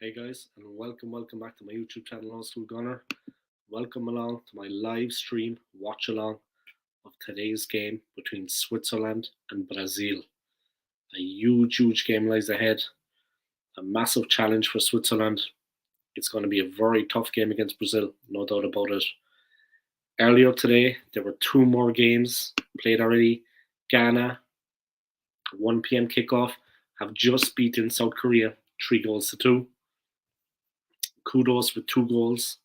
Hey guys, and welcome back to my YouTube channel, on School Gunner. Welcome along to my live stream watch along of today's game between Switzerland and Brazil. A huge game lies ahead. A massive challenge for Switzerland. It's going to be a very tough game against Brazil, no doubt about it. Earlier today, there were two more games played already. Ghana, 1 p.m. kickoff, have just beaten South Korea 3-2. Kudos with 2 goals.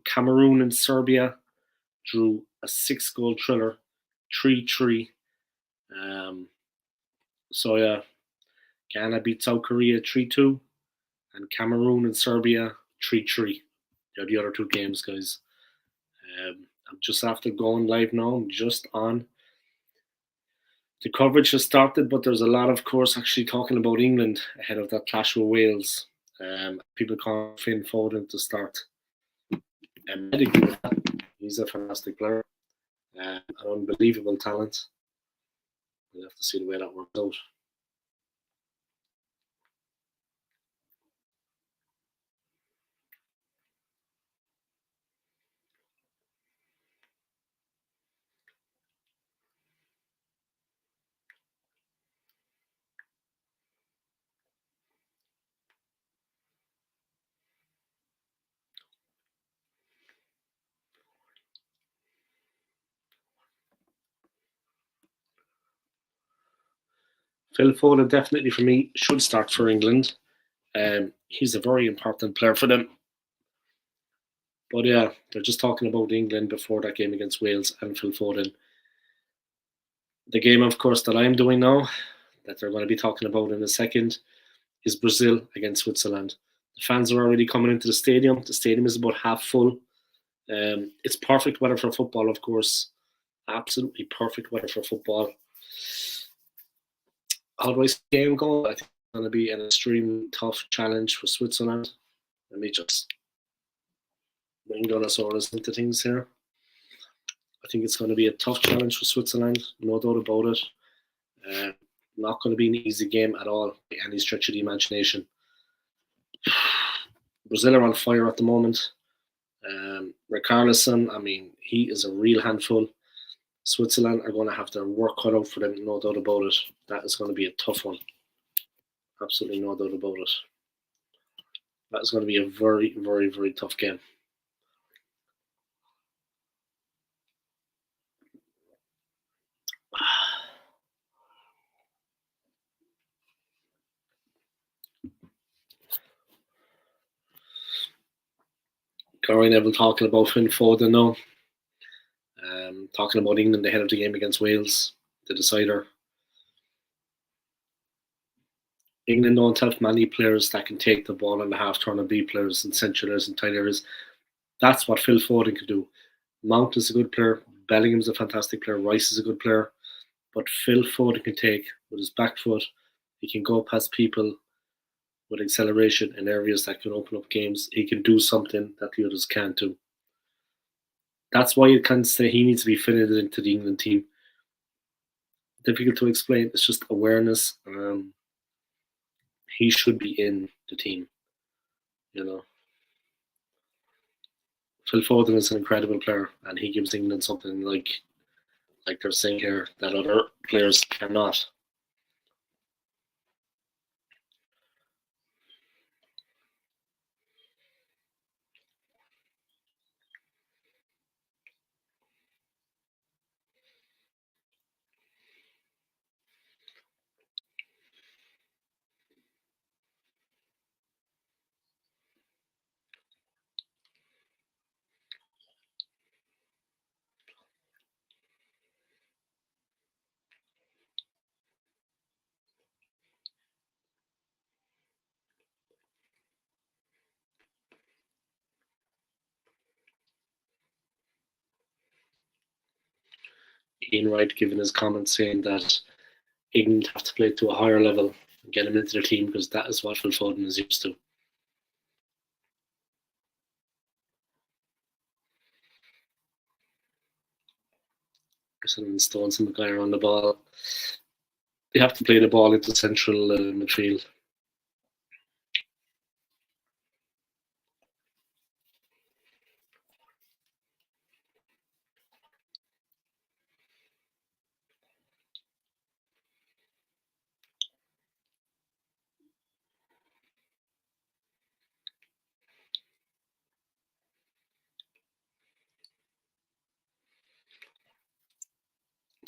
Cameroon and Serbia drew a 6-goal thriller, 3-3. So yeah, Ghana beat South Korea 3-2, and Cameroon and Serbia 3-3. They're the other two games, guys. I'm just after going live now. I'm just on. The coverage has started, but there's a lot of course actually talking about England ahead of that clash with Wales. People call Finn Foden to start. And he's a fantastic player, an unbelievable talent. We'll have to see the way that works out. Phil Foden definitely for me should start for England. He's a very important player for them. But yeah, they're just talking about England before that game against Wales and Phil Foden. The game, of course, that I'm doing now, that they're going to be talking about in a second, is Brazil against Switzerland. The fans are already coming into the stadium. The stadium is about half full. It's perfect weather for football, of course. Absolutely perfect weather for football. How do I see the game go? I think it's going to be an extremely tough challenge for Switzerland. Let me just bring Dinosaurus into things here. I think it's going to be a tough challenge for Switzerland, no doubt about it. Not going to be an easy game at all by any stretch of the imagination. Brazil are on fire at the moment. Richarlison, I mean, he is a real handful. Switzerland are going to have their work cut out for them, no doubt about it. That is going to be a tough one. Absolutely no doubt about it. That is going to be a very tough game. Gary Neville talking about Finn Foden now. Talking about England ahead of the game against Wales, the decider. England don't have many players that can take the ball in the half turn and be players and central areas and tight areas. That's what Phil Foden can do. Mount is a good player. Bellingham's a fantastic player. Rice is a good player. But Phil Foden can take with his back foot. He can go past people with acceleration in areas that can open up games. He can do something that the others can't do. That's why you can't say he needs to be fitted into the England team. Difficult to explain. It's just awareness. He should be in the team. You know, Phil Foden is an incredible player, and he gives England something like they're saying here that other players cannot. Ian Wright giving his comments saying that England have to play to a higher level and get him into their team because that is what Phil Foden is used to. Sending Stones and Maguire on the ball. They have to play the ball into central midfield.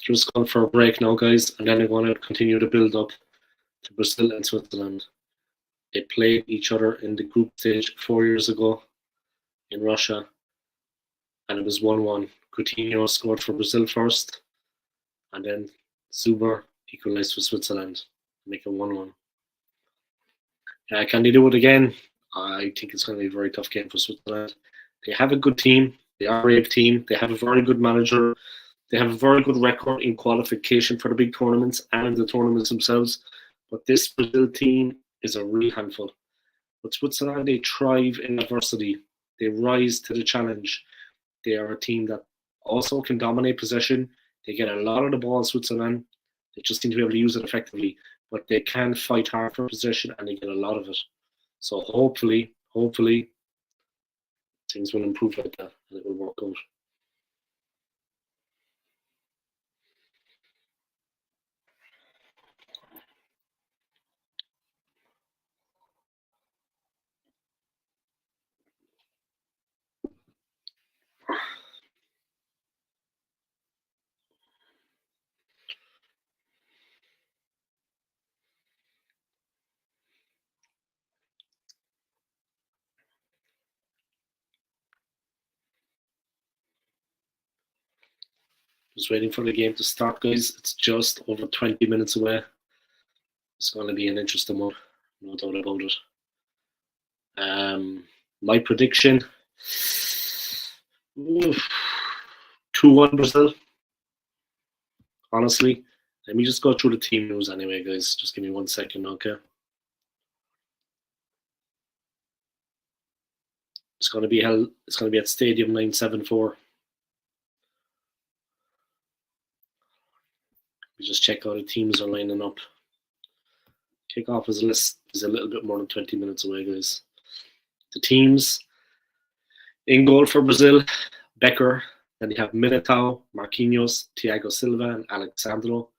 Just going for a break now, guys, and then they're going to continue to build up to Brazil and Switzerland. They played each other in the group stage 4 years ago in Russia, and it was 1-1. Coutinho scored for Brazil first, and then Zuber equalised for Switzerland, making 1-1. Can they do it again? I think it's going to be a very tough game for Switzerland. They have a good team. They are a brave team. They have a very good manager. They have a very good record in qualification for the big tournaments and in the tournaments themselves. But this Brazil team is a real handful. But Switzerland, they thrive in adversity. They rise to the challenge. They are a team that also can dominate possession. They get a lot of the ball in Switzerland. They just need to be able to use it effectively. But they can fight hard for possession and they get a lot of it. So hopefully, things will improve like that and it will work out. Just waiting for the game to start, guys. It's just over 20 minutes away. It's going to be an interesting one, no doubt about it. My prediction 2-1 Brazil. Honestly, let me just go through the team news anyway, guys. Just give me 1 second, okay? It's going to be held. It's going to be at Stadium 974. We just check how the teams are lining up. Kickoff is a little bit more than 20 minutes away, guys. The teams in goal for Brazil: Becker. Then they have Militao, Marquinhos, Thiago Silva, and Alexandro.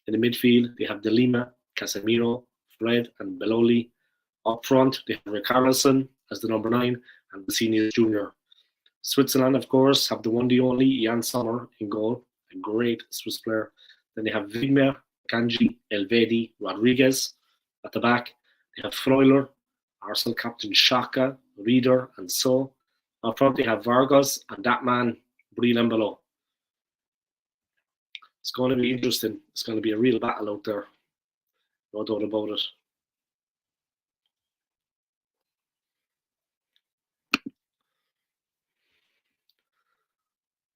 In the midfield, they have De Lima, Casemiro, Fred, and Beloli. Up front, they have Richarlison as the number 9 and Vinicius Jr. Switzerland, of course, have the one, the only Jan Sommer in goal, a great Swiss player. Then they have Widmer, Kanji, Elvedi, Rodriguez at the back. They have Freuler, Arsenal captain Xhaka, Rieder, and So. Up front, they have Vargas and that man, Breel below. It's going to be interesting. It's going to be a real battle out there. No doubt about it.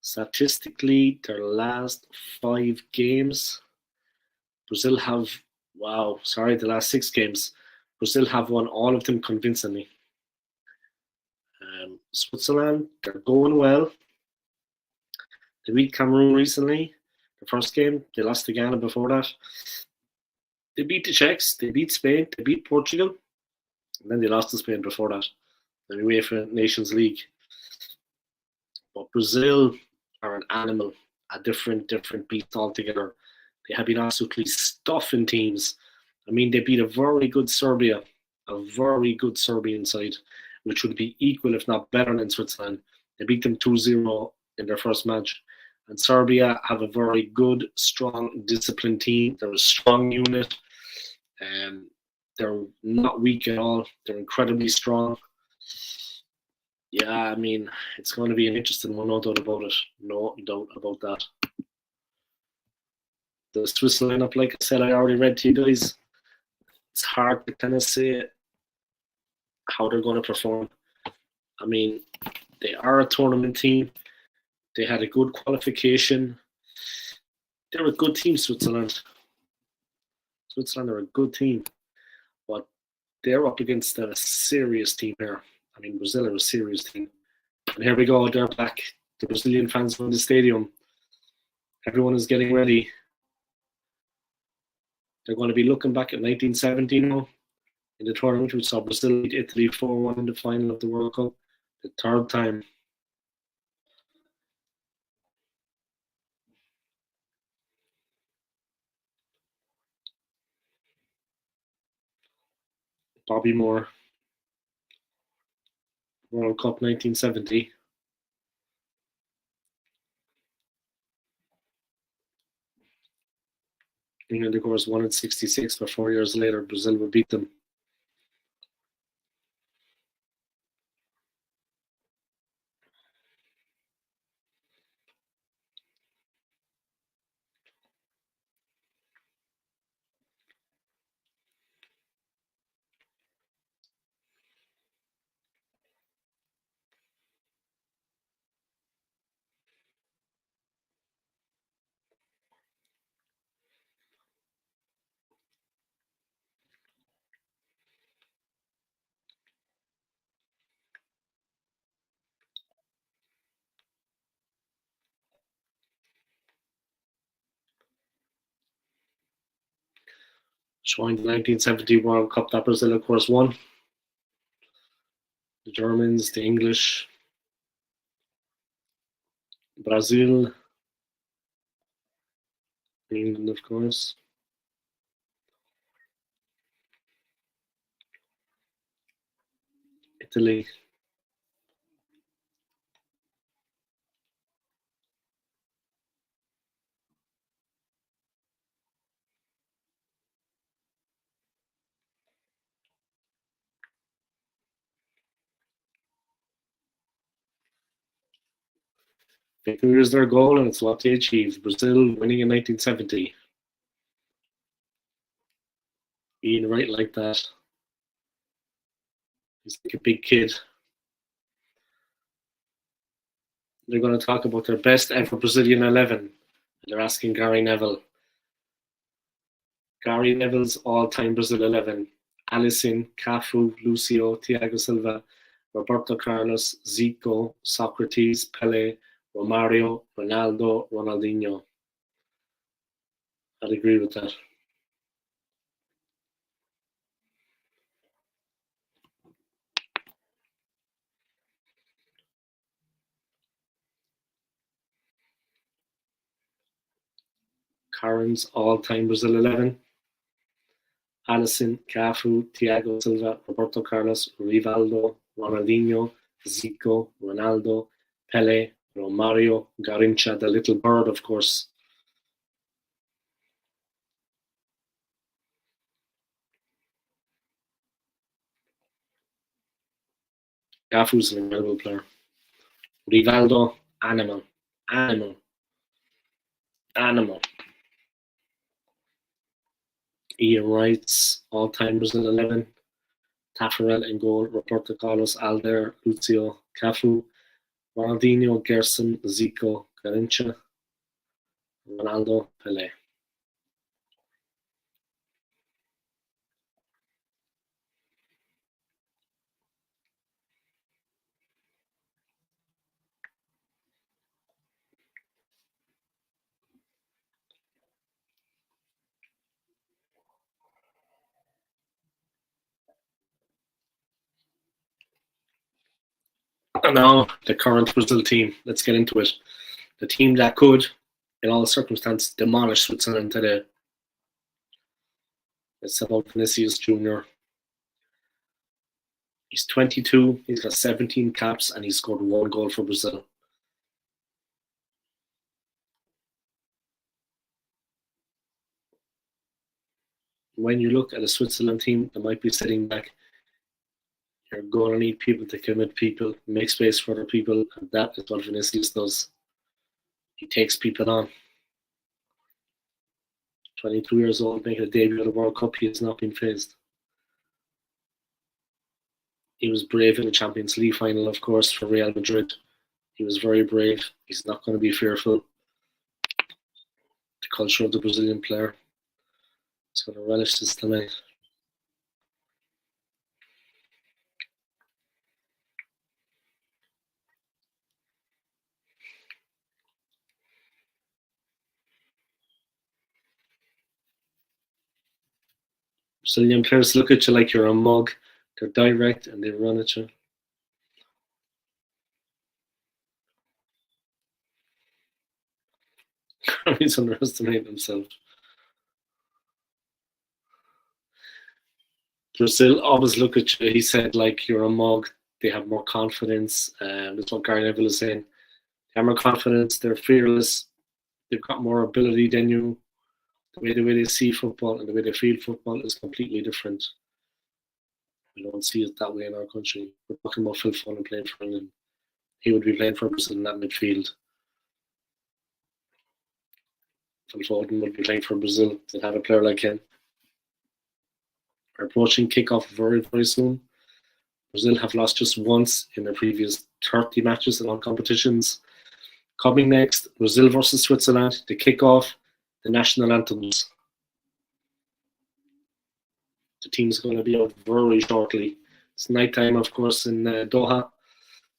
Statistically, their last 5 games, Brazil have, the last 6 games, Brazil have won all of them convincingly. Switzerland, they're going well. They beat Cameroon recently. The first game, they lost to Ghana before that. They beat the Czechs, they beat Spain, they beat Portugal, and then they lost to Spain before that. The UEFA Nations League. But Brazil are an animal, a different beast altogether. They have been absolutely stuffing teams. I mean, they beat a very good Serbia, a very good Serbian side, which would be equal, if not better, than Switzerland. They beat them 2-0 in their first match. And Serbia have a very good, strong, disciplined team. They're a strong unit. They're not weak at all. They're incredibly strong. Yeah, I mean, it's going to be an interesting one, no doubt about it. No doubt about that. The Swiss lineup, like I said, I already read to you guys. It's hard to kind of say how they're going to perform. I mean, they are a tournament team. They had a good qualification. They're a good team, Switzerland. Switzerland are a good team. But they're up against a serious team here. I mean, Brazil are a serious team. And here we go, they're back. The Brazilian fans are in the stadium. Everyone is getting ready. They're going to be looking back at 1970 now in the tournament. We saw Brazil beat Italy 4-1 in the final of the World Cup. The 3rd time. Bobby Moore. World Cup 1970. England, of course, won in '66, but 4 years later, Brazil would beat them. Showing the 1970 World Cup that Brazil, of course, won. The Germans, the English, Brazil, England, of course. Italy. Victory is their goal, and it's what they achieved. Brazil winning in 1970. Being right like that. He's like a big kid. They're going to talk about their best ever Brazilian 11. They're asking Gary Neville. Gary Neville's all-time Brazil 11. Alisson, Cafu, Lucio, Thiago Silva, Roberto Carlos, Zico, Socrates, Pele, Romario, Ronaldo, Ronaldinho. I'd agree with that. Karen's all-time Brazil 11. Alisson, Cafu, Thiago Silva, Roberto Carlos, Rivaldo, Ronaldinho, Zico, Ronaldo, Pele, Romario, Garrincha, the little bird, of course. Cafu's an incredible player. Rivaldo, animal. Ian Wright's all-time Brazil 11. Taffarel in goal, Roberto Carlos, Alder, Lucio, Cafu, Ronaldinho, Gerson, Zico, Garrincha, Ronaldo, Pele. And now the current Brazil team. Let's get into it. The team that could, in all circumstances, demolish Switzerland today. It's about Vinicius Jr. He's 22, he's got 17 caps, and he's scored 1 goal for Brazil. When you look at a Switzerland team that might be sitting back, you're going to need people to commit people, make space for other people, and that is what Vinicius does. He takes people on. 22 years old, making a debut at the World Cup, he has not been phased. He was brave in the Champions League final, of course, for Real Madrid. He was very brave. He's not going to be fearful. The culture of the Brazilian player. He's going to relish this tonight. Brazilian players look at you like you're a mug. They're direct and they run at you. He's underestimating himself. Brazil always look at you. He said, like, you're a mug. They have more confidence. That's what Gary Neville is saying. They have more confidence. They're fearless. They've got more ability than you. the way they see football and the way they feel football is completely different. We don't see it that way in our country. We're talking about Phil Foden playing for England. He would be playing for Brazil in that midfield. Phil Foden would be playing for Brazil. They'd have a player like him. We're approaching kickoff very, very soon. Brazil have lost just once in their previous 30 matches in all competitions. Coming next, Brazil versus Switzerland, the kickoff, the national anthems. The team's going to be out very shortly. It's nighttime, of course, in Doha.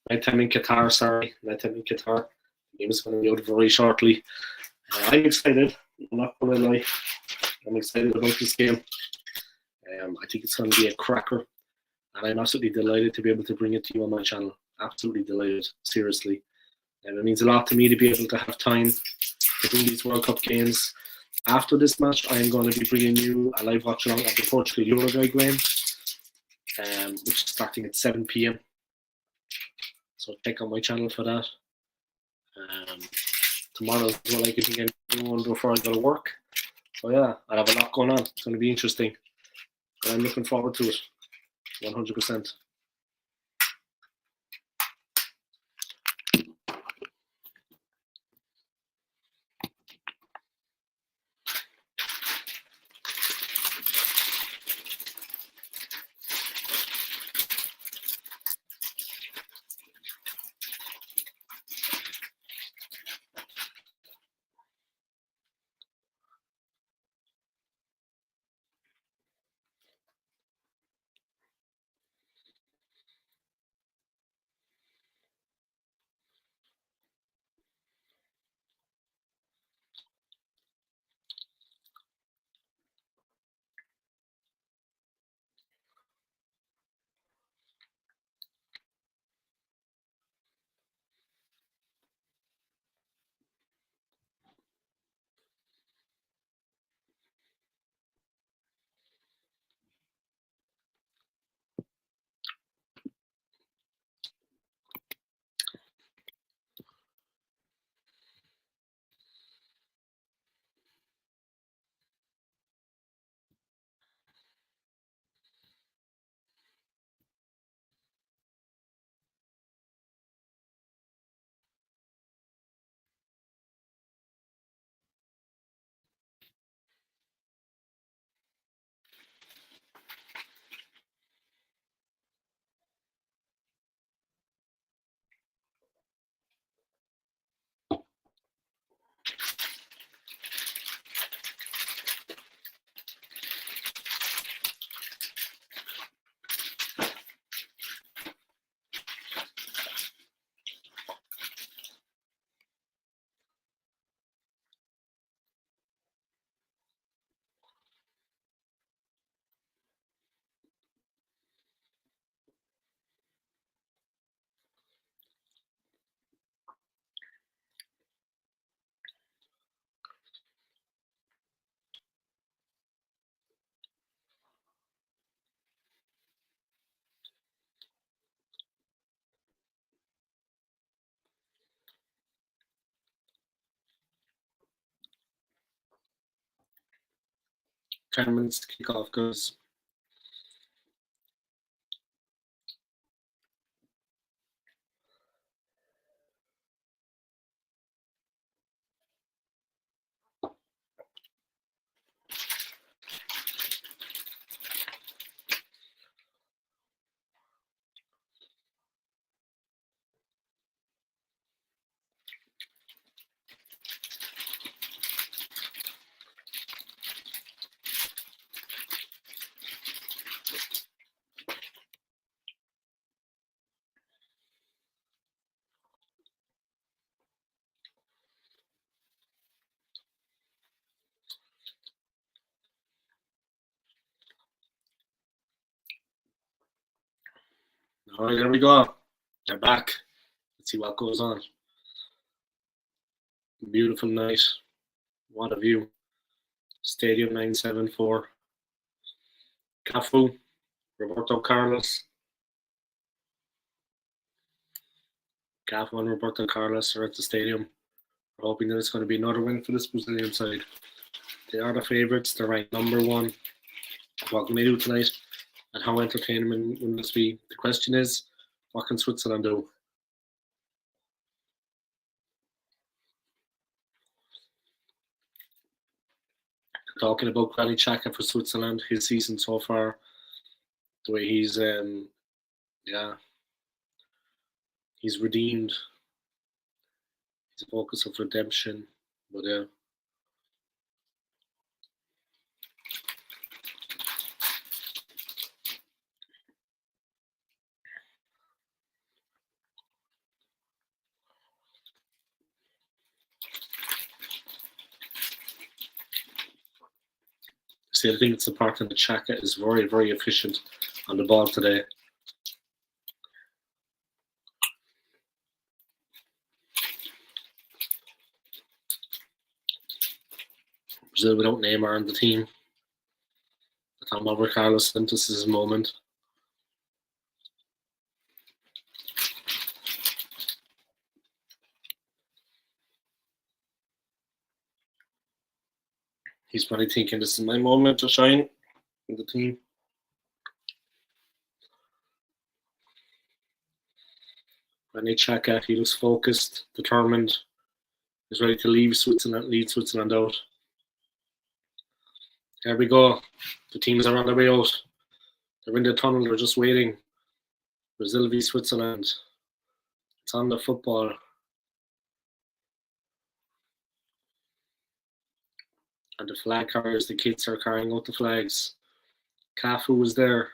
Nighttime in Qatar, sorry. Nighttime in Qatar. The game is going to be out very shortly. I'm excited. I'm not going to lie. I'm excited about this game. I think it's going to be a cracker. And I'm absolutely delighted to be able to bring it to you on my channel. Absolutely delighted, seriously. And it means a lot to me to be able to have time to bring these World Cup games. After this match, I am going to be bringing you a live watch along of the Portugal-Uruguay game, which is starting at 7 p.m. So check out my channel for that. Tomorrow is what I could be getting on before I go to work. So yeah, I have a lot going on. It's going to be interesting. But I'm looking forward to it, 100%. Ten minutes to kick off, guys. All right, there we go. They're back. Let's see what goes on. Beautiful night. What a view. Stadium 974. Cafu, Roberto Carlos. Cafu and Roberto Carlos are at the stadium. We're hoping that it's going to be another win for this Brazilian side. They are the favourites. They're ranked number 1. What can they do tonight? And how entertaining will this be? The question is, what can Switzerland do? Talking about Granit Xhaka for Switzerland, his season so far, the way he's he's redeemed. He's a focus of redemption, but see, I think it's important that Xhaka is very, very efficient on the ball today. Brazil without Neymar in the team. I thought about Carlos Santos is his moment. He's probably thinking this is my moment to shine in the team. Granit Xhaka, he looks focused, determined. He's ready to lead Switzerland out. There we go. The teams are on their way out. They're in the tunnel. They're just waiting. Brazil v Switzerland. It's on the football. And the flag carriers, the kids are carrying out the flags. Cafu was there,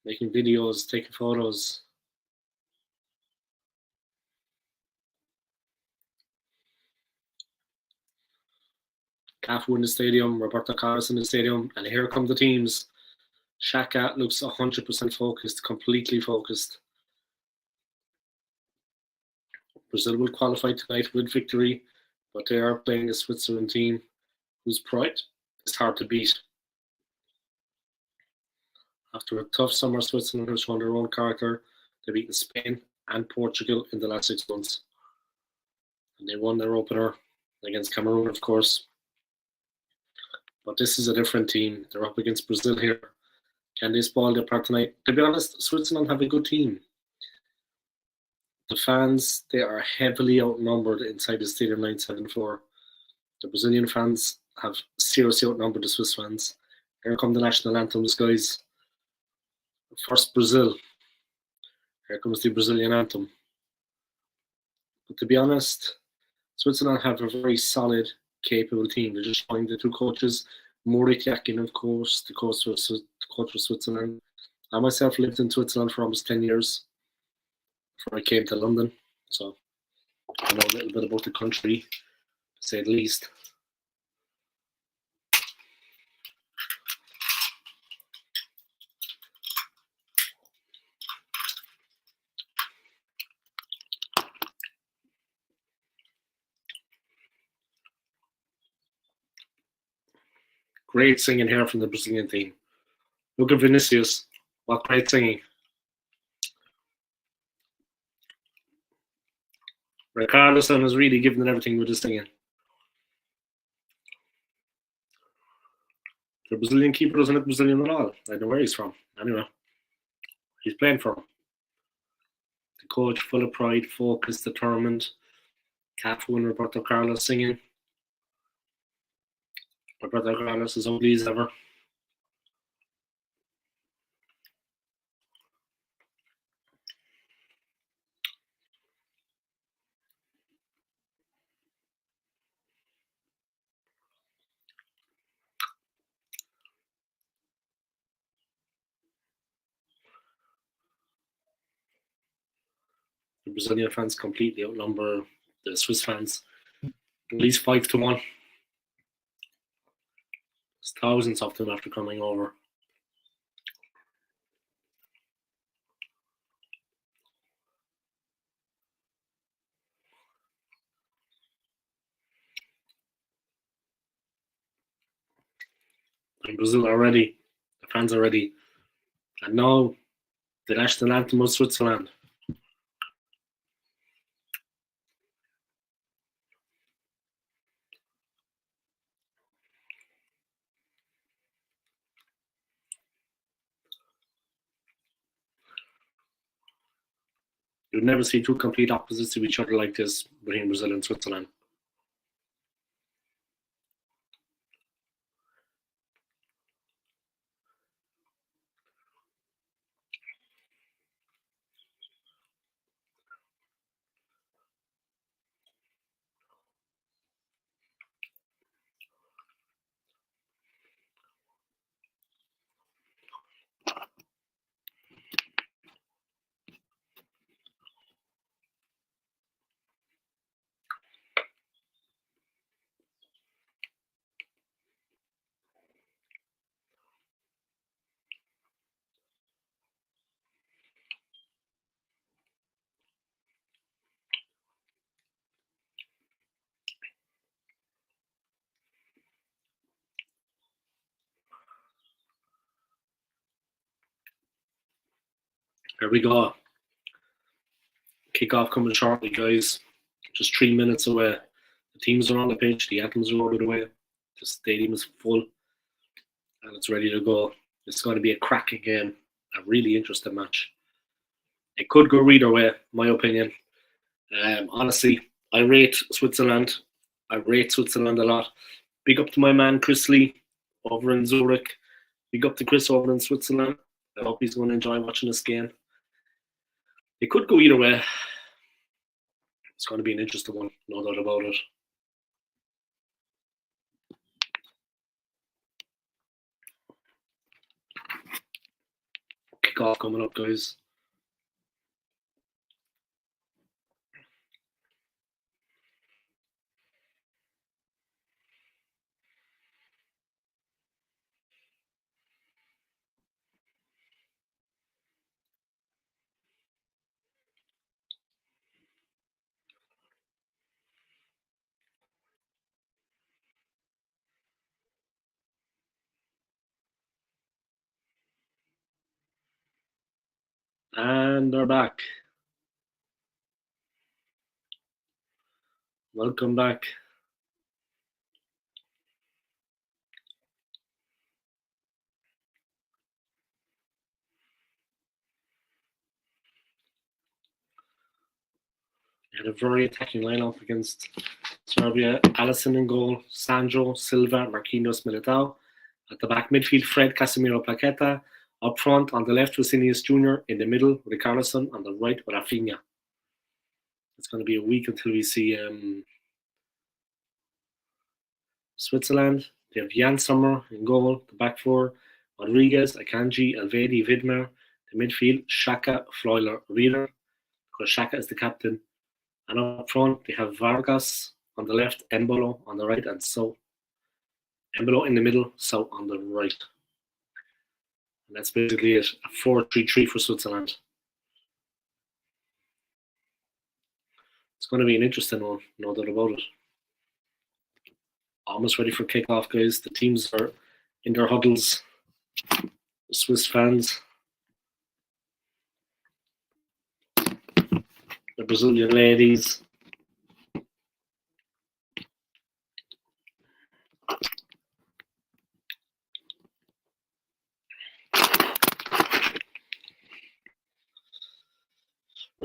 making videos, taking photos. Cafu in the stadium, Roberto Carlos in the stadium, and here come the teams. Xhaka looks 100% focused, completely focused. Brazil will qualify tonight with victory, but they are playing a Switzerland team whose pride is hard to beat. After a tough summer, Switzerland have shown their own character. They've beaten Spain and Portugal in the last 6 months. And they won their opener against Cameroon, of course. But this is a different team. They're up against Brazil here. Can they spoil their part tonight? To be honest, Switzerland have a good team. The fans, they are heavily outnumbered inside the Stadium 974. The Brazilian fans have seriously outnumbered the Swiss fans. Here come the national anthems, guys. First Brazil. Here comes the Brazilian anthem. But to be honest, Switzerland have a very solid, capable team. They're just showing the 2 coaches. Moritz Yakin, of course, the coach of Switzerland. I myself lived in Switzerland for almost 10 years before I came to London. So I know a little bit about the country, to say the least. Great singing here from the Brazilian team. Look at Vinicius. What great singing. Richarlison is really giving it everything with his singing. The Brazilian keeper doesn't look Brazilian at all. I don't know where he's from. Anyway, he's playing for him. The coach, full of pride, focused, determined. Cafu and Roberto Carlos singing. Roberto Carlos is ugly as ever. The Brazilian fans completely outnumber the Swiss fans. At least 5-1. There's thousands of them after coming over. In Brazil already, the fans are ready. And now, the national anthem of Switzerland. You'd never see two complete opposites of each other like this between Brazil and Switzerland. Here we go. Kickoff coming shortly, guys. Just 3 minutes away. The teams are on the pitch. The anthems are loaded away. The stadium is full. And it's ready to go. It's going to be a cracking game. A really interesting match. It could go either way, my opinion. Honestly, I rate Switzerland. I rate Switzerland a lot. Big up to my man Chris Lee over in Zurich. Big up to Chris over in Switzerland. I hope he's going to enjoy watching this game. It could go either way. It's going to be an interesting one, no doubt about it. Kickoff coming up, guys. And they're back. Welcome back. Had a very attacking lineup against Serbia. Alisson in goal, Sandro, Silva, Marquinhos, Militao. At the back midfield, Fred, Casemiro, Paqueta. Up front, on the left, Vinicius Jr. In the middle, with Carlson. On the right, with Rafinha. It's going to be a week until we see Switzerland. They have Jan Sommer in goal. The back four, Rodriguez, Akanji, Elvedi, Vidmer. The midfield, Xhaka, Freuler, Wheeler. Because Xhaka is the captain. And up front, they have Vargas on the left, Embolo on the right, and So. Embolo in the middle, So on the right. And that's basically it. A 4-3-3 for Switzerland. It's going to be an interesting one, no doubt about it. Almost ready for kickoff, guys. The teams are in their huddles. The Swiss fans. The Brazilian ladies.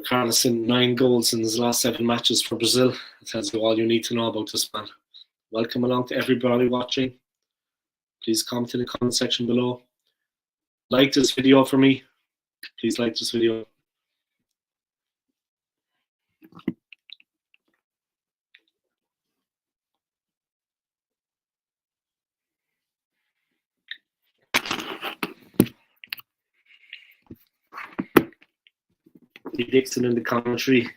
Carlson, 9 goals in his last 7 matches for Brazil. That tells you all you need to know about this man. Welcome along to everybody watching. Please comment in the comment section below. Like this video for me. Please like this video. Dixon in the commentary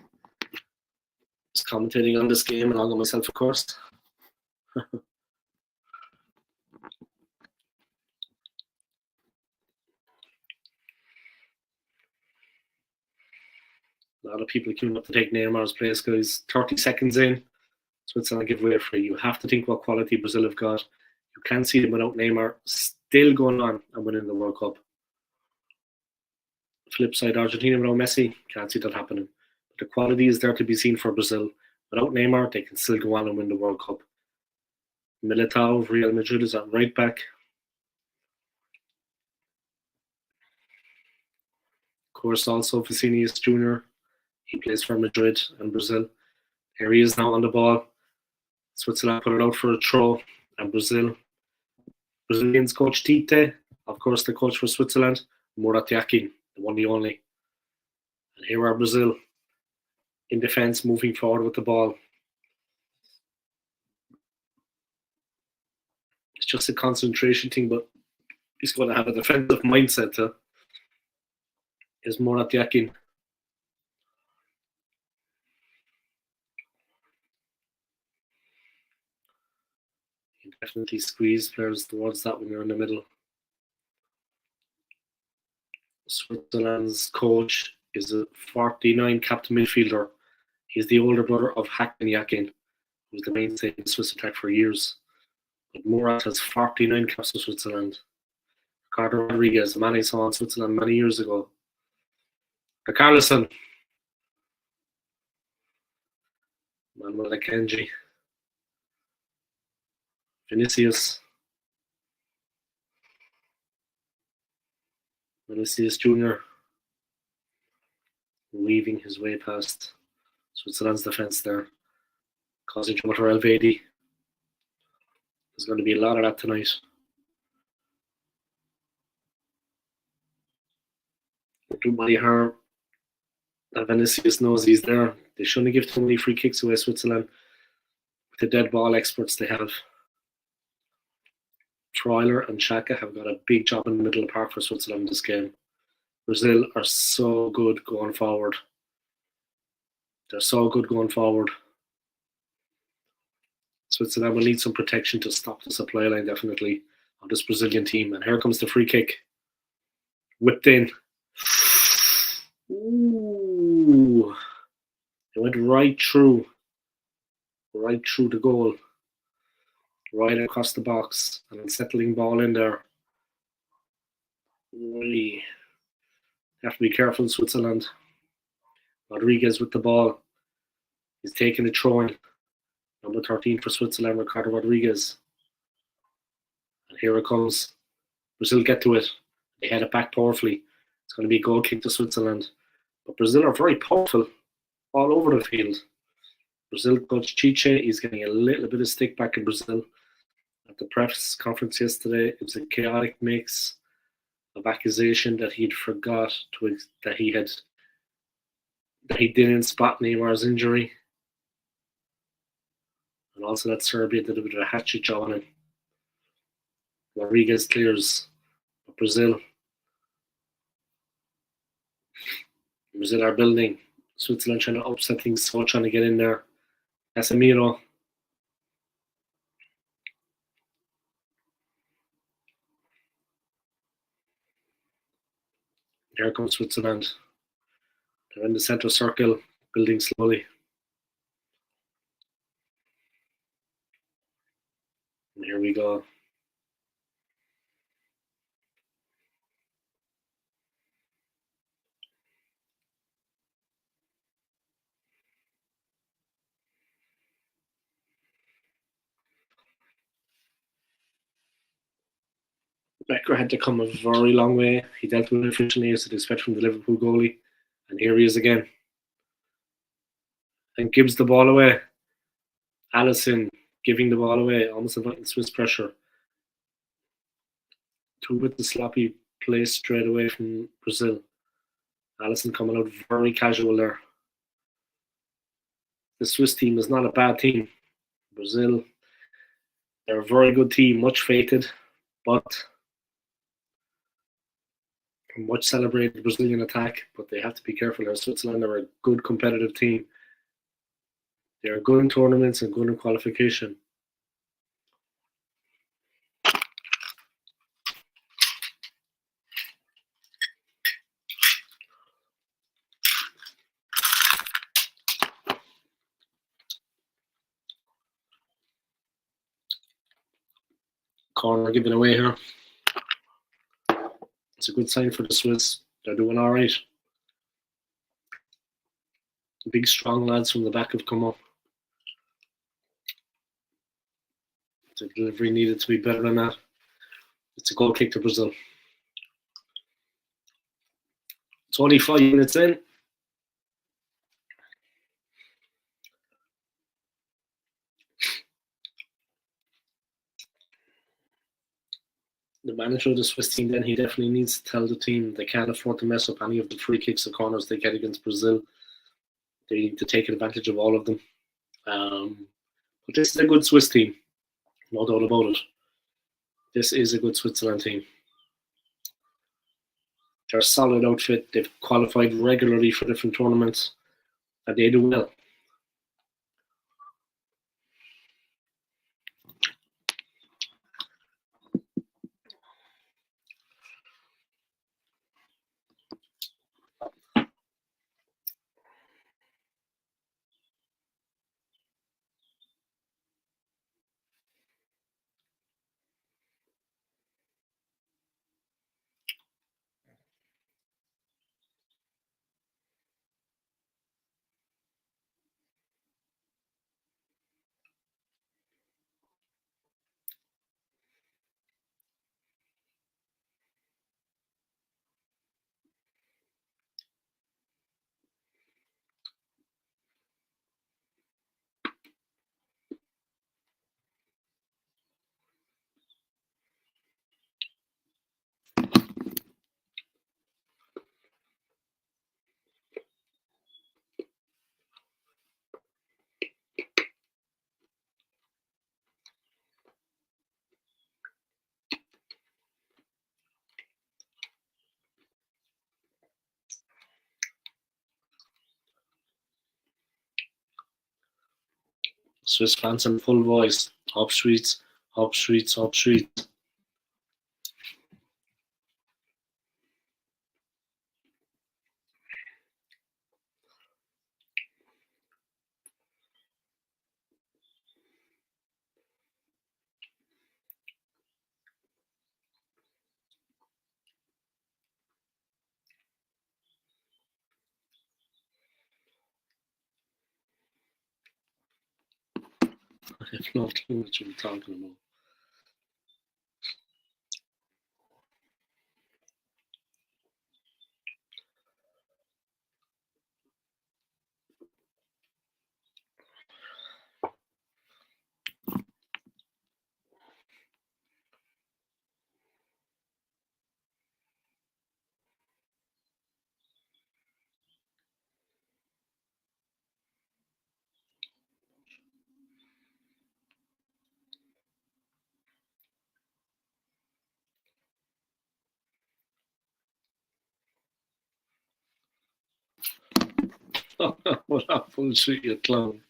is commentating on this game, along with myself, of course. A lot of people queuing up to take Neymar's place, guys. 30 seconds in, Switzerland give way free. You have to think what quality Brazil have got. You can't see them without Neymar still going on and winning the World Cup. Flip side, Argentina without Messi, can't see that happening. But the quality is there to be seen for Brazil. Without Neymar, they can still go on and win the World Cup. Militao, Real Madrid is at right back. Of course, also Vinicius Jr. He plays for Madrid and Brazil. Here he is now on the ball. Switzerland put it out for a throw, and Brazilians coach Tite, of course the coach for Switzerland, Murat Yakin, the one and only. And here are Brazil in defence, moving forward with the ball. It's just a concentration thing, but he's going to have a defensive mindset. Is Murat Yakin. He definitely squeezed players towards that when you're in the middle. Switzerland's coach is a 49 captain midfielder. He's the older brother of Hakan Yakin, who was the mainstay in the Swiss attack for years. But Murat has 49 caps for Switzerland. Ricardo Rodriguez, the man I saw in Switzerland many years ago. Carlson. Manuel Akanji. Vinicius Jr. weaving his way past Switzerland's defence there, causing trouble for Elvedi. There's going to be a lot of that tonight. Nobody harm. And Vinicius knows he's there. They shouldn't give too many free kicks away, Switzerland. With the dead ball experts they have. Troiler and Xhaka have got a big job in the middle of the park for Switzerland in this game. Brazil are so good going forward. They're so good going forward. Switzerland will need some protection to stop the supply line, definitely, of this Brazilian team. And here comes the free kick. Whipped in. Ooh. It went right through the goal. Right across the box. And unsettling ball in there. Really have to be careful, Switzerland. Rodriguez with the ball. He's taking the throw-in. Number 13 for Switzerland, Ricardo Rodriguez. And here it comes. Brazil get to it. They head it back powerfully. It's going to be a goal kick to Switzerland. But Brazil are very powerful all over the field. Brazil coach Chiche is getting a little bit of stick back in Brazil. At the press conference yesterday, it was a chaotic mix of accusation that he'd forgot that he didn't spot Neymar's injury. And also that Serbia did a bit of a hatchet job on him. Rodriguez clears. But Brazil are building. Switzerland trying to upset things, so trying to get in there. Casemiro. Here comes Switzerland. They're in the centre circle, building slowly. And here we go. Becker had to come a very long way. He dealt with it efficiently, as you'd expect from the Liverpool goalie. And here he is again. And gives the ball away. Alisson giving the ball away, almost inviting Swiss pressure. Two with the sloppy play straight away from Brazil. Alisson coming out very casual there. The Swiss team is not a bad team. Brazil, they're a very good team, much fated, but much celebrated Brazilian attack, but they have to be careful. Switzerland are a good competitive team. They're good in tournaments and good in qualification. Corner given away here. It's a good sign for the Swiss. They're doing all right. The big, strong lads from the back have come up. The delivery needed to be better than that. It's a goal kick to Brazil. It's only 5 minutes in. the manager of the Swiss team, then he definitely needs to tell the team they can't afford to mess up any of the free kicks or corners they get against Brazil. They need to take advantage of all of them. But this is a good Swiss team, no doubt about it. This is a good Switzerland team. They're a solid outfit. They've qualified regularly for different tournaments, and they do well. Swiss fans in full voice. Up streets, up streets, up streets. I have no clue what you're talking about. What a bullshit, you clown.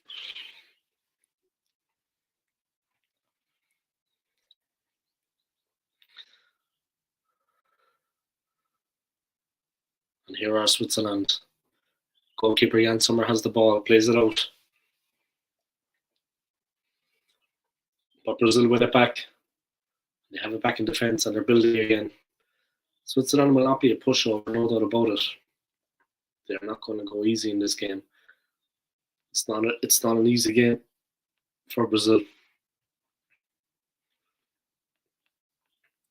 And here are Switzerland. Goalkeeper Jan Sommer has the ball, plays it out. But Brazil with it back. They have it back in defence and they're building again. Switzerland will not be a pushover, no doubt about it. They're not going to go easy in this game. It's not an easy game for Brazil.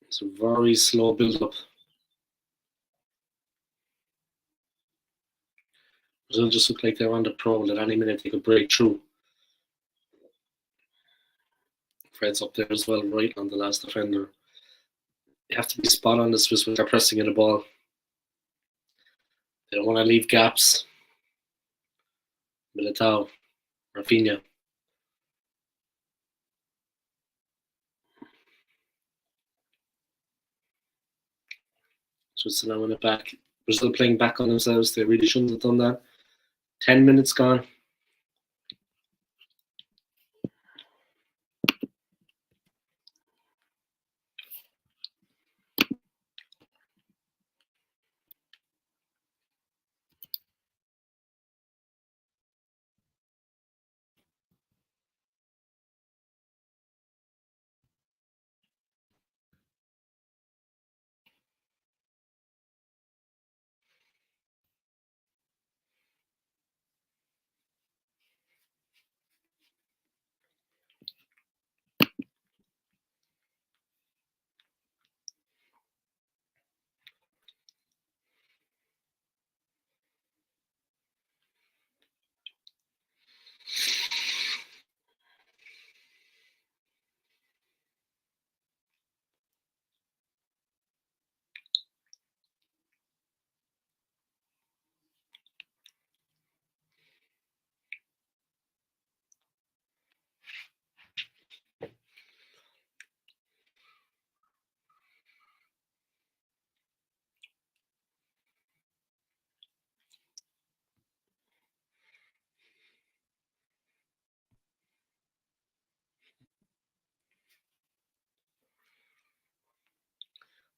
It's a very slow build up. Brazil just look like they're on the prowl. At any minute they could break through. Fred's up there as well, right on the last defender. They have to be spot on the Swiss when they're pressing in the ball. They don't want to leave gaps. Militao, Rafinha. Switzerland win it back. Brazil playing back on themselves. They really shouldn't have done that. 10 minutes gone.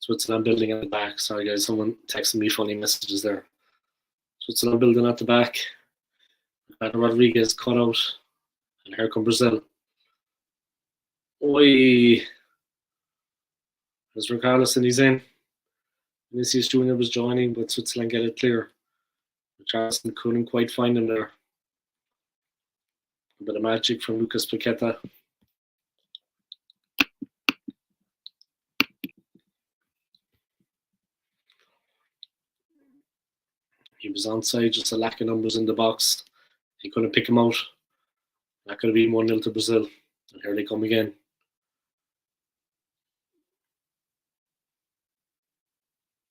Switzerland building at the back. Sorry guys, someone texting me funny messages there. Switzerland building at the back. Rodriguez cut out. And here come Brazil. Oi. There's Richarlison, he's in. Vinicius Jr. was joining, but Switzerland get it clear. Richarlison couldn't quite find him there. A bit of magic from Lucas Paqueta. He was onside, just a lack of numbers in the box. He couldn't pick him out. That could have been 1-0 to Brazil. And here they come again.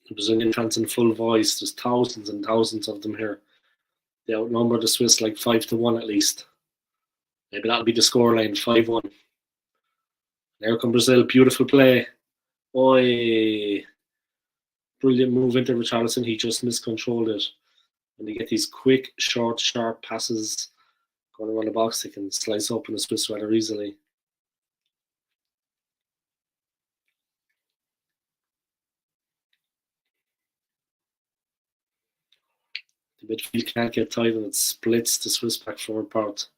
The Brazilian fans in full voice. There's thousands and thousands of them here. They outnumber the Swiss like 5-1 at least. Maybe that'll be the scoreline, 5-1. There come Brazil, beautiful play. Oi. Brilliant move into Richarlison, he just miscontrolled it. And they get these quick, short, sharp passes going around the box. They can slice open the Swiss rather easily. The midfield can't get tight and it splits the Swiss back four apart.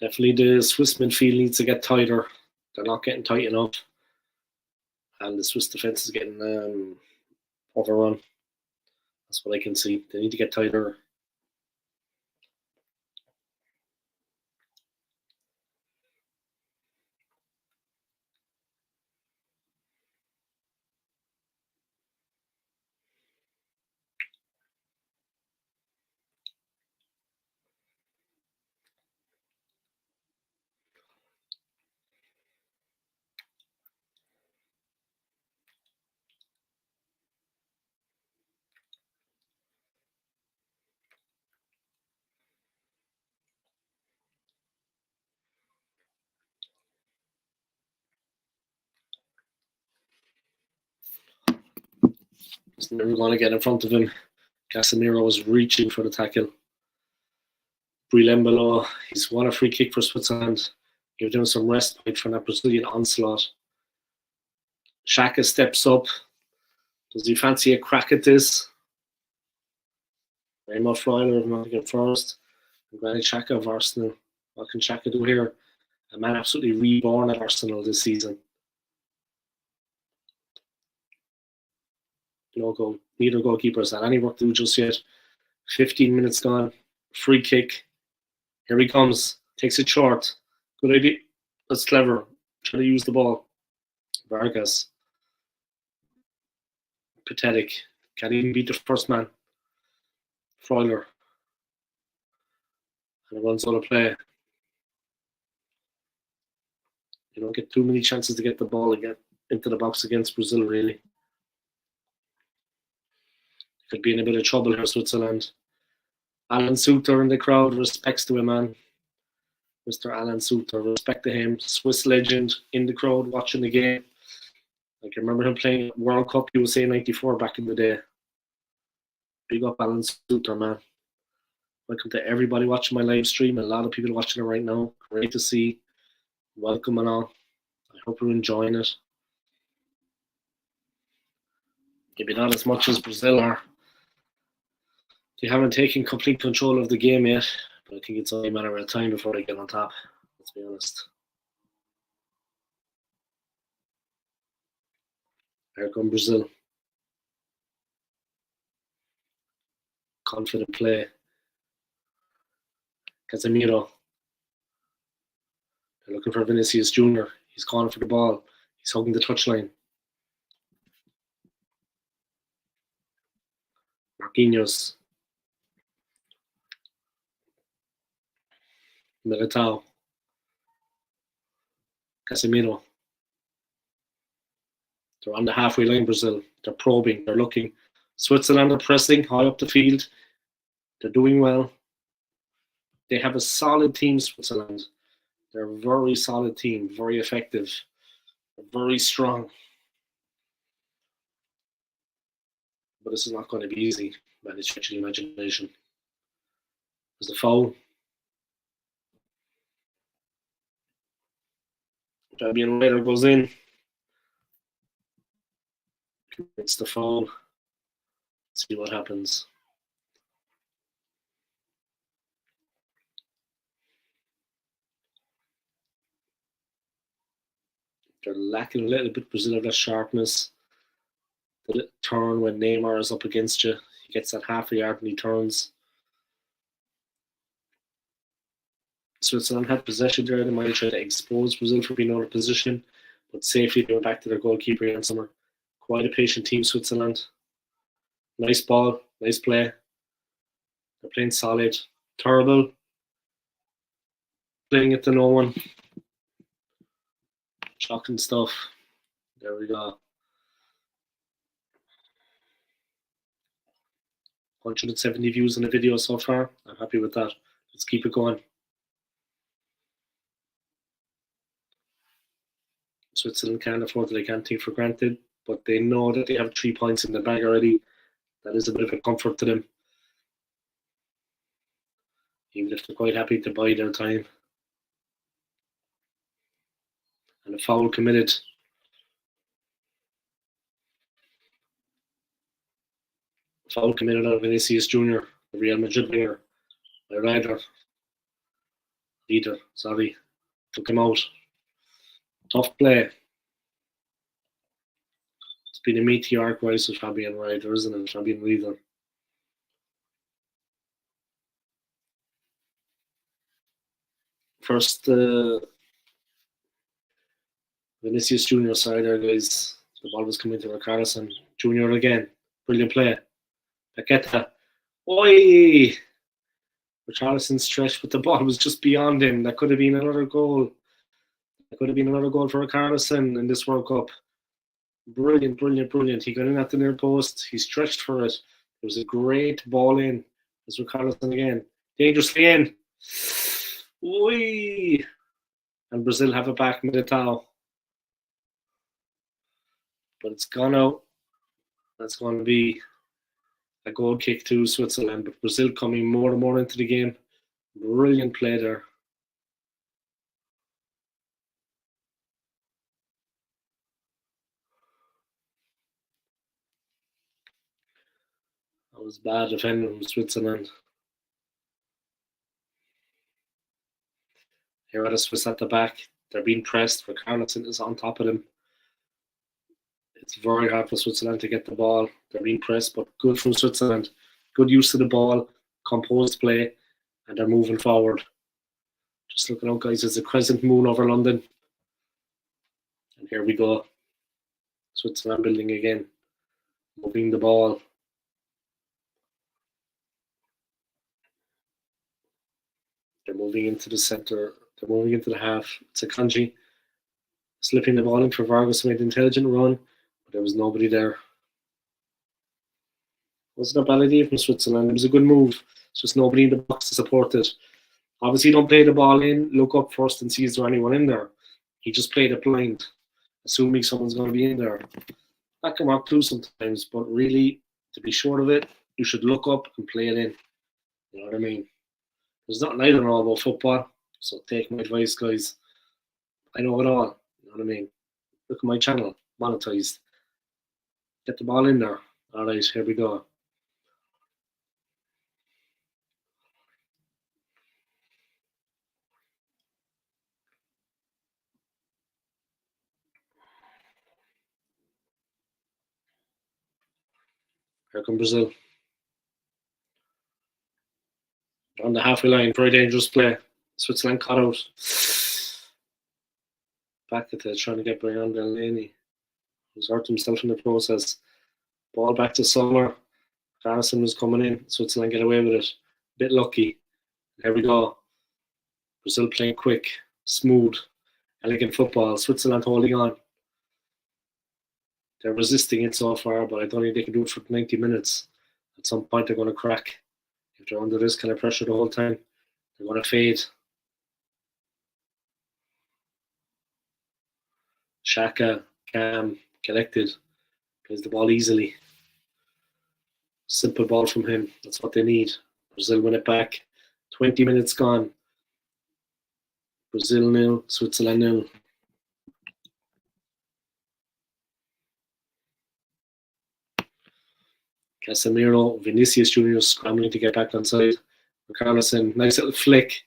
Definitely the Swiss midfield needs to get tighter. They're not getting tight enough. And the Swiss defence is getting overrun. That's what I can see. They need to get tighter. Just never going to get in front of him. Casemiro was reaching for the tackle. Brillem he's won a free kick for Switzerland. Give them some respite from that Brazilian onslaught. Xhaka steps up. Does he fancy a crack at this? Remo Freuler of Nottingham Forest. And Granit Xhaka of Arsenal. What can Xhaka do here? A man absolutely reborn at Arsenal this season. No goal. Neither goalkeepers had any work to do just yet. 15 minutes gone. Free kick. Here he comes. Takes it short. Good idea. That's clever. Trying to use the ball. Vargas. Pathetic. Can't even beat the first man. Freuler. And it runs out of play. You don't get too many chances to get the ball and get into the box against Brazil, really. Could be in a bit of trouble here, Switzerland. Alan Suter in the crowd, respects to him, man. Mr. Alan Suter, respect to him. Swiss legend in the crowd watching the game. I can remember him playing World Cup USA 94 back in the day. Big up Alan Suter, man. Welcome to everybody watching my live stream. A lot of people watching it right now. Great to see. Welcome and all. I hope you're enjoying it. Maybe not as much as Brazil are. They haven't taken complete control of the game yet, but I think it's only a matter of time before they get on top. Let's be honest. Here come Brazil. Confident play. Casemiro. They're looking for Vinicius Jr. He's calling for the ball. He's hugging the touchline. Marquinhos. Militao. Casemiro. They're on the halfway line, Brazil. They're probing. They're looking. Switzerland are pressing high up the field. They're doing well. They have a solid team, Switzerland. They're a very solid team, very effective, very strong. But this is not going to be easy by any stretch of the imagination. There's a foul. Fabian Ryder goes in. It's the foul. Let's see what happens. They're lacking a little bit. Brazil have that sharpness. The turn when Neymar is up against you. He gets that half a yard and he turns. Switzerland had possession there. They might have tried to expose Brazil for being out of position, but safely they went back to their goalkeeper Jan Sommer. Quite a patient team, Switzerland. Nice ball, nice play. They're playing solid. Terrible. Playing it to no one. Shocking stuff. There we go. 170 views on the video so far. I'm happy with that. Let's keep it going. Switzerland can't afford it. They can't take for granted, but they know that they have 3 points in the bag already. That is a bit of a comfort to them. Even if they're quite happy to buy their time. And a foul committed. Foul committed out of Vinicius Jr., the Real Madrid player. Leader, sorry. Took him out. Tough play. It's been a meteoric rise with Fabian Ryder, isn't it? Fabian Ryder. First, Vinicius Jr. side there, guys. The ball was coming to Richarlison. Jr. again. Brilliant play. Paqueta. Oi! Richarlison stretched, but the ball was just beyond him. That could have been another goal. That could have been another goal for Richarlison in this World Cup. Brilliant, brilliant, brilliant. He got in at the near post. He stretched for it. It was a great ball in. There's Richarlison again. Dangerously in. Oi! And Brazil have it back, Militao. But it's gone out. That's going to be a goal kick to Switzerland. But Brazil coming more and more into the game. Brilliant play there. That was bad defending from Switzerland. Here are the Swiss at the back. They're being pressed. Richarlison is on top of them. It's very hard for Switzerland to get the ball. They're being pressed, but good from Switzerland. Good use of the ball, composed play, and they're moving forward. Just looking out, guys. There's a crescent moon over London. And here we go. Switzerland building again. Moving the ball. They're moving into the centre. They're moving into the half. It's Akanji slipping the ball in for Vargas, made an intelligent run, but there was nobody there. It wasn't a bad idea from Switzerland. It was a good move. It's just nobody in the box to support it. Obviously, don't play the ball in. Look up first and see is there anyone in there. He just played it blind, assuming someone's going to be in there. That can work too sometimes, but really, to be sure of it, you should look up and play it in. You know what I mean? There's nothing I don't know about football, so take my advice, guys. I know it all. You know what I mean? Look at my channel, monetized. Get the ball in there. All right, here we go. Here come Brazil. On the halfway line, very dangerous play. Switzerland cut out. Back at it, trying to get Brian Delaney. He's hurt himself in the process. Ball back to Sommer. Harrison was coming in. Switzerland get away with it. Bit lucky. There we go. Brazil playing quick, smooth, elegant football. Switzerland holding on. They're resisting it so far, but I don't think they can do it for 90 minutes. At some point, they're going to crack. If they're under this kind of pressure the whole time, they're going to fade. Xhaka, calm, collected, plays the ball easily. Simple ball from him. That's what they need. Brazil win it back. 20 minutes gone. Brazil 0, Switzerland 0. Casemiro, Vinicius Junior scrambling to get back on side. Carlson, nice little flick.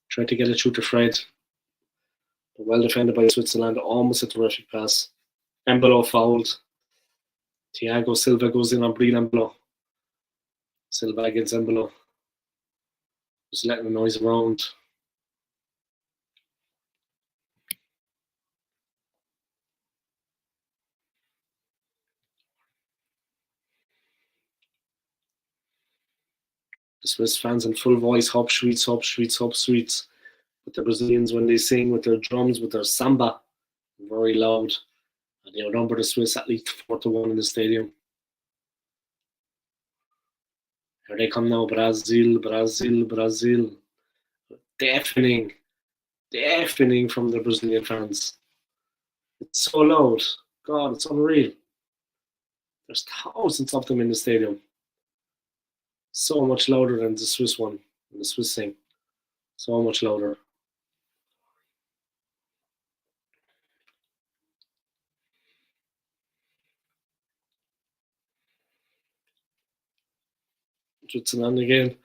Tried to get it through to Fred. But well defended by Switzerland. Almost a terrific pass. Embolo fouled. Thiago Silva goes in on Breel Embolo. Silva against Embolo. Just letting the noise around. The Swiss fans in full voice, hop streets, hop streets, hop streets. But the Brazilians, when they sing with their drums, with their samba, very loud. And they outnumber the Swiss at least 4-1 in the stadium. Here they come now, Brazil, Brazil, Brazil. Deafening from the Brazilian fans. It's so loud. God, it's unreal. There's thousands of them in the stadium. So much louder than the Swiss one, the Swiss thing. So much louder. Switzerland again.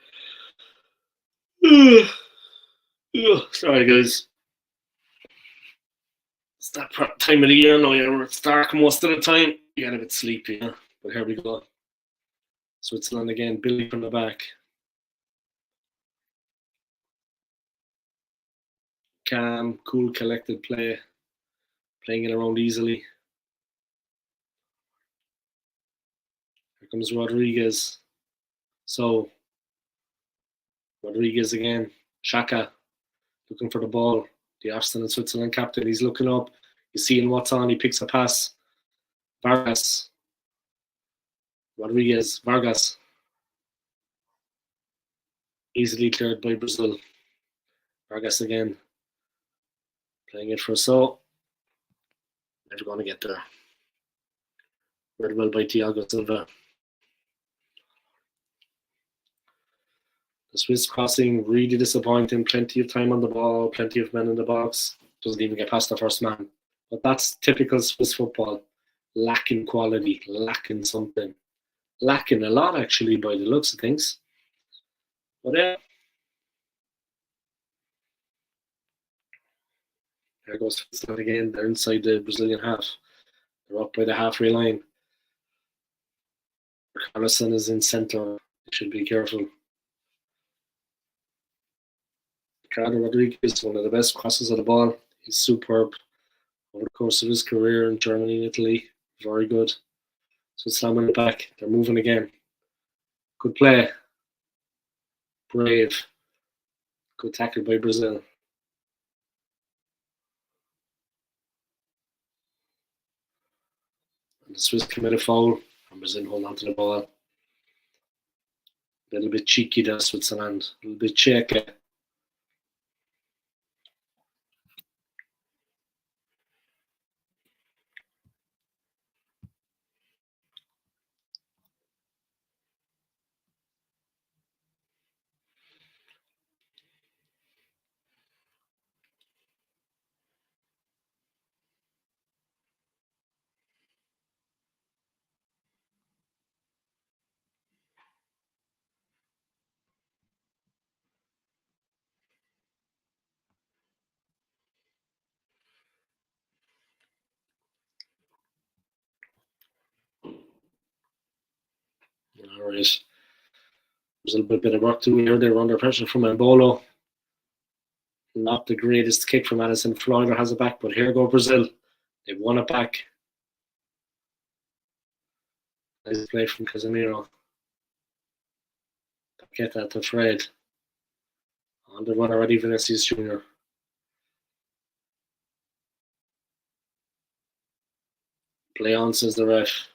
Sorry, guys. It's that time of the year now. It's dark most of the time. You get a bit sleepy, yeah? But here we go. Switzerland again, Billy from the back. Calm, cool, collected play. Playing it around easily. Here comes Rodriguez. So, Rodriguez again. Xhaka looking for the ball. The Arsenal and Switzerland captain. He's looking up. He's seeing what's on. He picks a pass. Vargas. Rodriguez. Vargas. Easily cleared by Brazil. Vargas again. Playing it for so. Never going to get there. Read well by Thiago Silva. The Swiss crossing, really disappointing. Plenty of time on the ball, plenty of men in the box. Doesn't even get past the first man. But that's typical Swiss football. Lacking quality, lacking something. Lacking a lot, actually, by the looks of things. But yeah. There goes Switzerland again. They're inside the Brazilian half. They're up by the halfway line. Carlson is in centre. They should be careful. Ricardo Rodriguez, one of the best crosses of the ball. He's superb over the course of his career in Germany and Italy. Very good. So slamming it back. They're moving again. Good play. Brave. Good tackle by Brazil. And the Swiss commit a foul. And Brazil hold on to the ball. A little bit cheeky there, Switzerland. A little bit shaky. All right. There's a little bit of work to do here. They're under pressure from Embolo. Not the greatest kick from Madison. Florida has it back, but here go Brazil. They've won it back. Nice play from Casemiro. Get that to Fred. On the run already, Vinicius Junior. Play on, says the ref.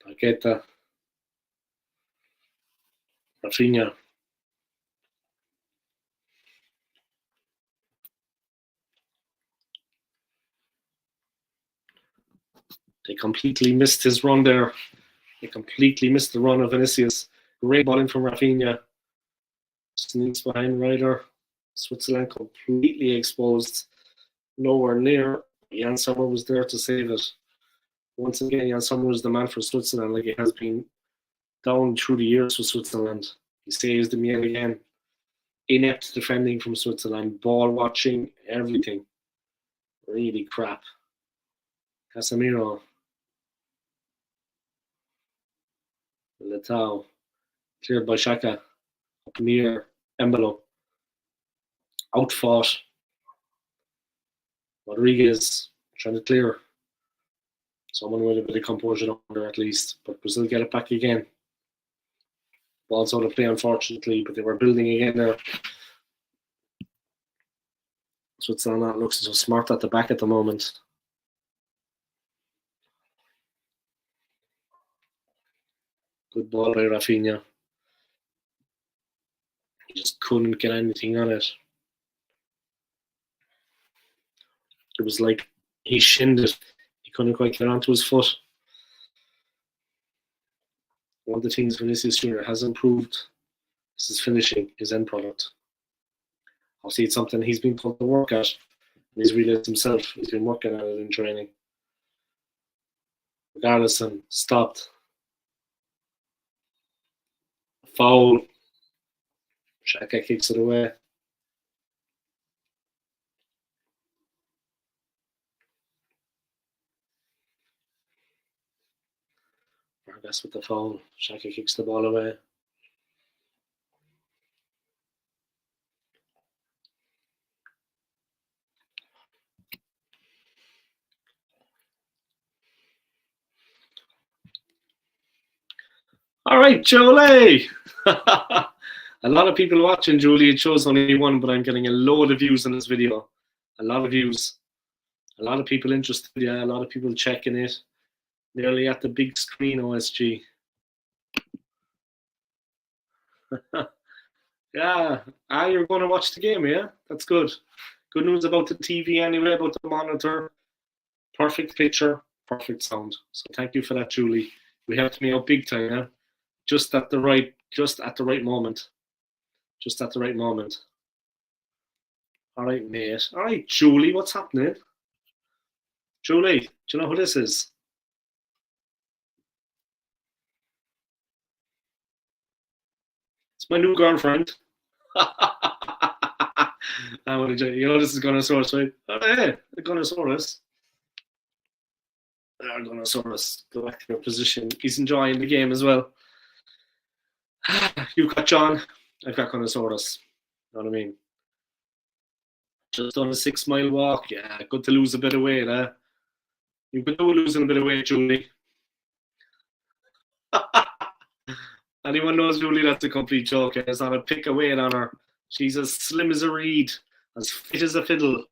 Paqueta. Rafinha. They completely missed his run there. They completely missed the run of Vinicius. Great ball in from Rafinha. Sneaks behind Ryder. Switzerland completely exposed. Nowhere near. Jan Sommer was there to save it. Once again, Jan Sommer was the man for Switzerland, like it has been down through the years for Switzerland. He saves them yet again. Inept defending from Switzerland, ball watching, everything. Really crap. Casemiro. Letao. Cleared by Xhaka. Up near Embolo. Outfought. Rodriguez trying to clear. Someone with a bit of composure under at least. But Brazil get it back again. Ball's out of play, unfortunately, but they were building again there. Switzerland not looks so smart at the back at the moment. Good ball by Rafinha. He just couldn't get anything on it. It was like he shinned it. He couldn't quite get onto his foot. One of the things Vinicius Jr. has improved is his finishing, his end product. Obviously, it's something he's been put to work at. And he's realized himself. He's been working at it in training. Regardless, stopped. Foul. Xhaka kicks it away. Vargas with the foul. Xhaka kicks the ball away. All right, Jolie. A lot of people watching, Julie. It shows only one, but I'm getting a load of views on this video. A lot of views. A lot of people interested. Yeah, a lot of people checking it. Nearly at the big screen, OSG. Yeah. You're going to watch the game, yeah? That's good. Good news about the TV anyway, about the monitor. Perfect picture, perfect sound. So thank you for that, Julie. You helped me out big time, yeah? Just at the right moment. Just at the right moment. All right, mate. All right, Julie, what's happening? Julie, do you know who this is? It's my new girlfriend. You know this is Gunnosaurus, right? Oh, hey, the Gunnosaurus. Gunnosaurus, go back to your position. He's enjoying the game as well. You've got John, I've got Gunnosaurus. You know what I mean? Just done a 6 mile walk. Yeah, good to lose a bit of weight, eh? You could do losing a bit of weight, Julie. Anyone knows Julie, that's a complete joke. It's not a pick of weight on her. She's as slim as a reed, as fit as a fiddle.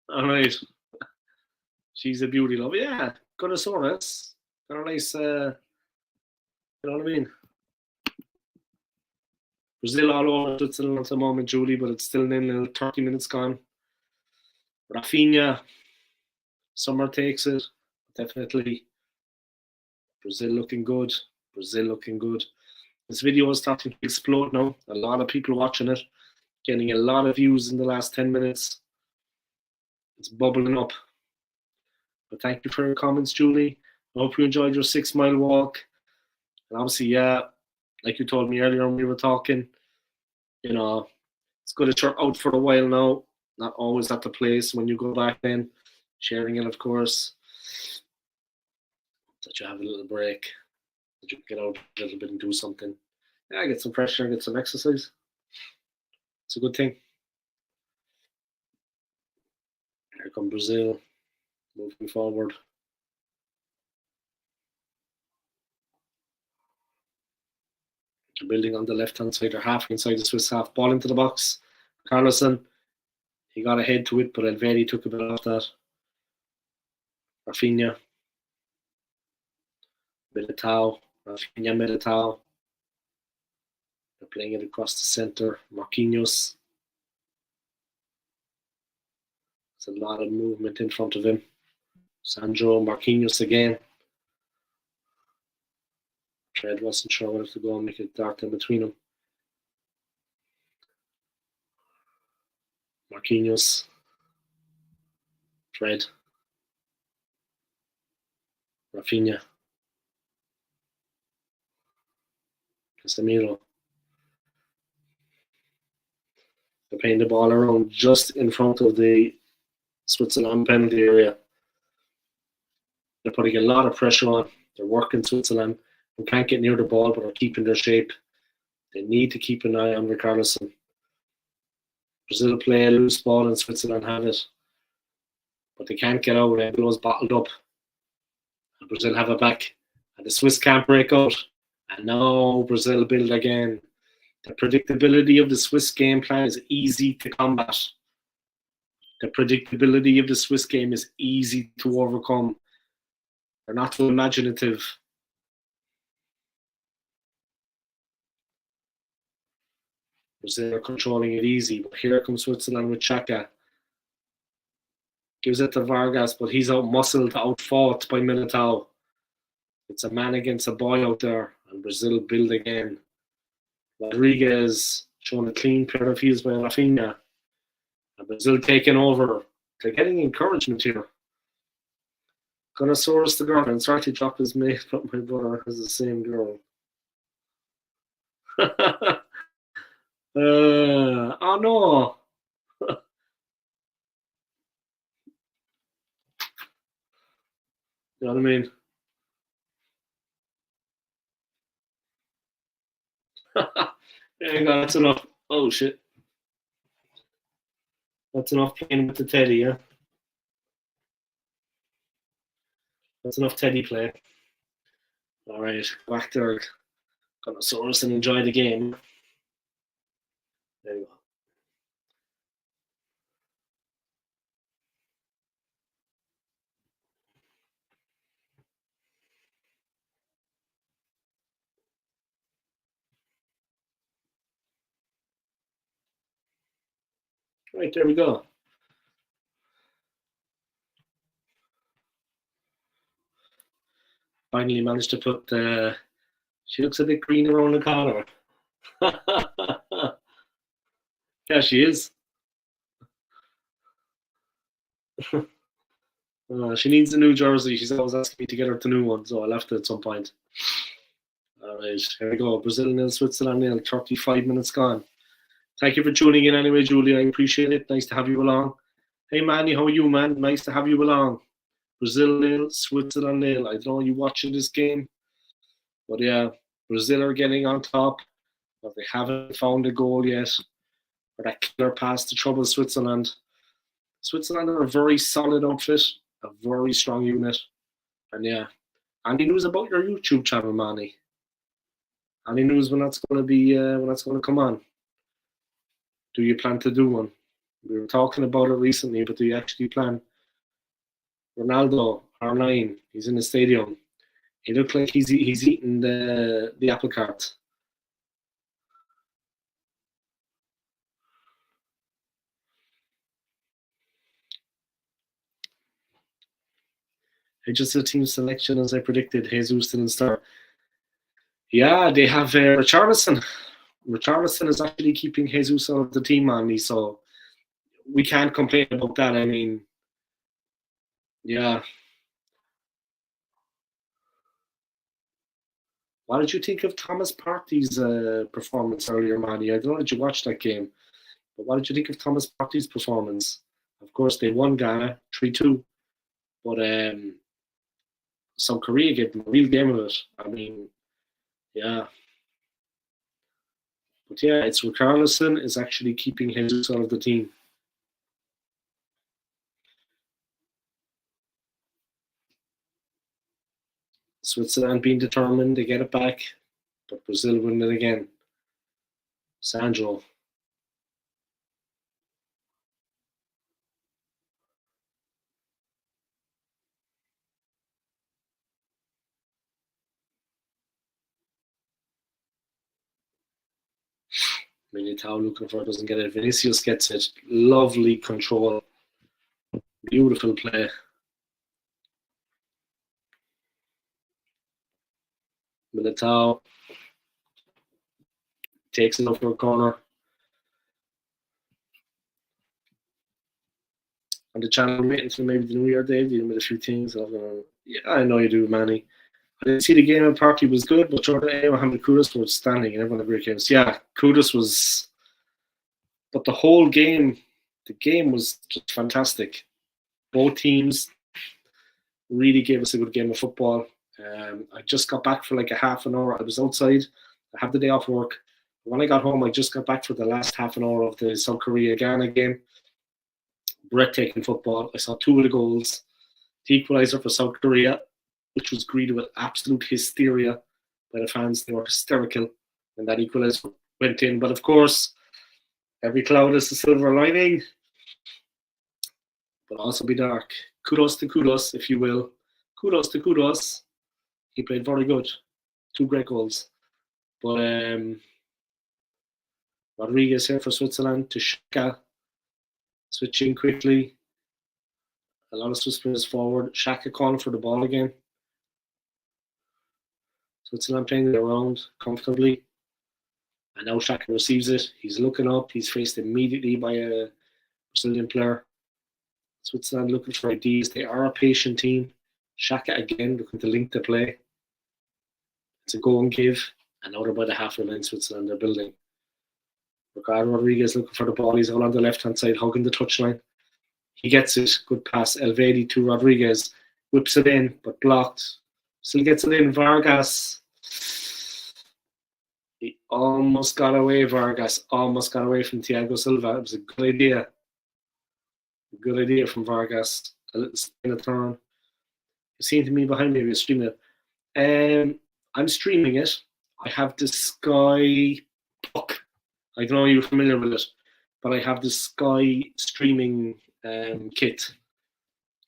All right. She's a beauty, love. Yeah, Gunnosaurus. Got a nice, you know what I mean? Brazil all over Switzerland at the moment, Julie, but it's still 30 minutes gone. Rafinha, Summer takes it. Definitely. Brazil looking good. Brazil looking good. This video is starting to explode now. A lot of people watching it. Getting a lot of views in the last 10 minutes. It's bubbling up. But thank you for your comments, Julie. I hope you enjoyed your 6 mile walk. And obviously, yeah, like you told me earlier when we were talking, you know, it's good that you're out for a while now. Not always at the place when you go back then. Sharing it, of course. That you have a little break. That you can get out a little bit and do something. Yeah, get some fresh air, get some exercise. It's a good thing. Here come Brazil. Moving forward. They're building on the left-hand side. They're half inside the Swiss half. Ball into the box. Carlosson. He got ahead to it, but Elvedi took a bit off that. Rafinha. Militao. Rafinha, Militao. They're playing it across the centre. Marquinhos. There's a lot of movement in front of him. Sandro, Marquinhos again. Fred wasn't sure whether to go and make it dark in between them. Marquinhos. Fred. Rafinha. Casemiro. They're playing the ball around just in front of the Switzerland penalty area. They're putting a lot of pressure on. They're working Switzerland. They can't get near the ball, but are keeping their shape. They need to keep an eye on Richarlison. Brazil play a loose ball and Switzerland have it. But they can't get out. Everyone's bottled up. And Brazil have it back. And the Swiss can't break out. And now Brazil build again. The predictability of the Swiss game plan is easy to combat. The predictability of the Swiss game is easy to overcome. They're not too imaginative. Brazil are controlling it easy, but here comes Switzerland with Xhaka. Gives it to Vargas, but he's out-muscled, out-fought by Militao. It's a man against a boy out there, and Brazil build again. Rodriguez showing a clean pair of heels by Rafinha. And Brazil taking over. They're getting encouragement here. Gunnosaurus the girl, and sorry to drop his mate, but my brother has the same girl. Oh no! You know what I mean? Hang on, that's enough. Oh shit. That's enough playing with the teddy, yeah? That's enough teddy play. Alright, back there. Gunnosaurus and enjoy the game. There you go. Right, there we go. Finally managed to put she looks a bit green around the collar. Yeah, she is. She needs a new jersey. She's always asking me to get her the new one, so I'll have to at some point. All right, here we go. Brazil nil, Switzerland nil. 35 minutes gone. Thank you for tuning in anyway, Julie. I appreciate it. Nice to have you along. Hey, Manny, how are you, man? Nice to have you along. Brazil nil, Switzerland nil. I don't know, you watching this game? But yeah, Brazil are getting on top, but they haven't found a goal yet. Or that killer pass to trouble Switzerland. Switzerland are a very solid outfit, a very strong unit. And yeah, any news about your YouTube channel, Manny? Any news when that's going to be when that's going to come on? Do you plan to do one? We were talking about it recently, but do you actually plan? Ronaldo, R9, he's in the stadium. He looked like he's eating the apple cart. It's just a team selection as I predicted. Jesus didn't start. Yeah, they have Richarlison. Richarlison is actually keeping Jesus out of the team, on me, so we can't complain about that. I mean, yeah. What did you think of Thomas Partey's performance earlier, Manny? I don't know, did you watch that game? But what did you think of Thomas Partey's performance? Of course, they won Ghana 3-2, but South Korea gave them a real game of it. I mean, yeah. But yeah, it's Richarlison is actually keeping Jesus out of the team. Switzerland being determined to get it back, but Brazil win it again. Sandro. Militao looking for it, doesn't get it. Vinicius gets it. Lovely control. Beautiful play. Militao takes it up for a corner. On the channel, waiting until maybe the New Year, Dave, dealing with a few things. Yeah, I know you do, Manny. I didn't see the game in Parky was good, but Jordan Mohamed Kudus was standing and everyone agreed games. Yeah, Kudus was, but the whole game, the game was just fantastic. Both teams really gave us a good game of football. I just got back for like a half an hour. I was outside. I have the day off work. When I got home, I just got back for the last half an hour of the South Korea-Ghana game. Breathtaking football. I saw 2 of the goals. The equaliser for South Korea, which was greeted with absolute hysteria by the fans. They were hysterical when that equaliser went in. But of course, every cloud is a silver lining, but also be dark. Kudos to Kudus, if you will. Kudos to Kudus. He played very good. 2 great goals. But Rodriguez here for Switzerland to Xhaka. Switching quickly. A lot of Swiss players forward. Xhaka calling for the ball again. Switzerland playing it around comfortably. And now Xhaka receives it. He's looking up. He's faced immediately by a Brazilian player. Switzerland looking for ideas. They are a patient team. Xhaka again looking to link the play. It's a go and give. And now they're by the half line. Switzerland, they're building. Ricardo Rodriguez looking for the ball. He's all on the left hand side, hugging the touchline. He gets it. Good pass. Elvedi to Rodriguez. Whips it in, but blocked. Still gets it in. Vargas. He almost got away. Vargas almost got away from Thiago Silva. It was a good idea. A good idea from Vargas. A little spin of turn. You seem to me behind me if you're streaming it. I'm streaming it. I have the Sky Puck. I don't know if you're familiar with it, but I have the Sky streaming kit.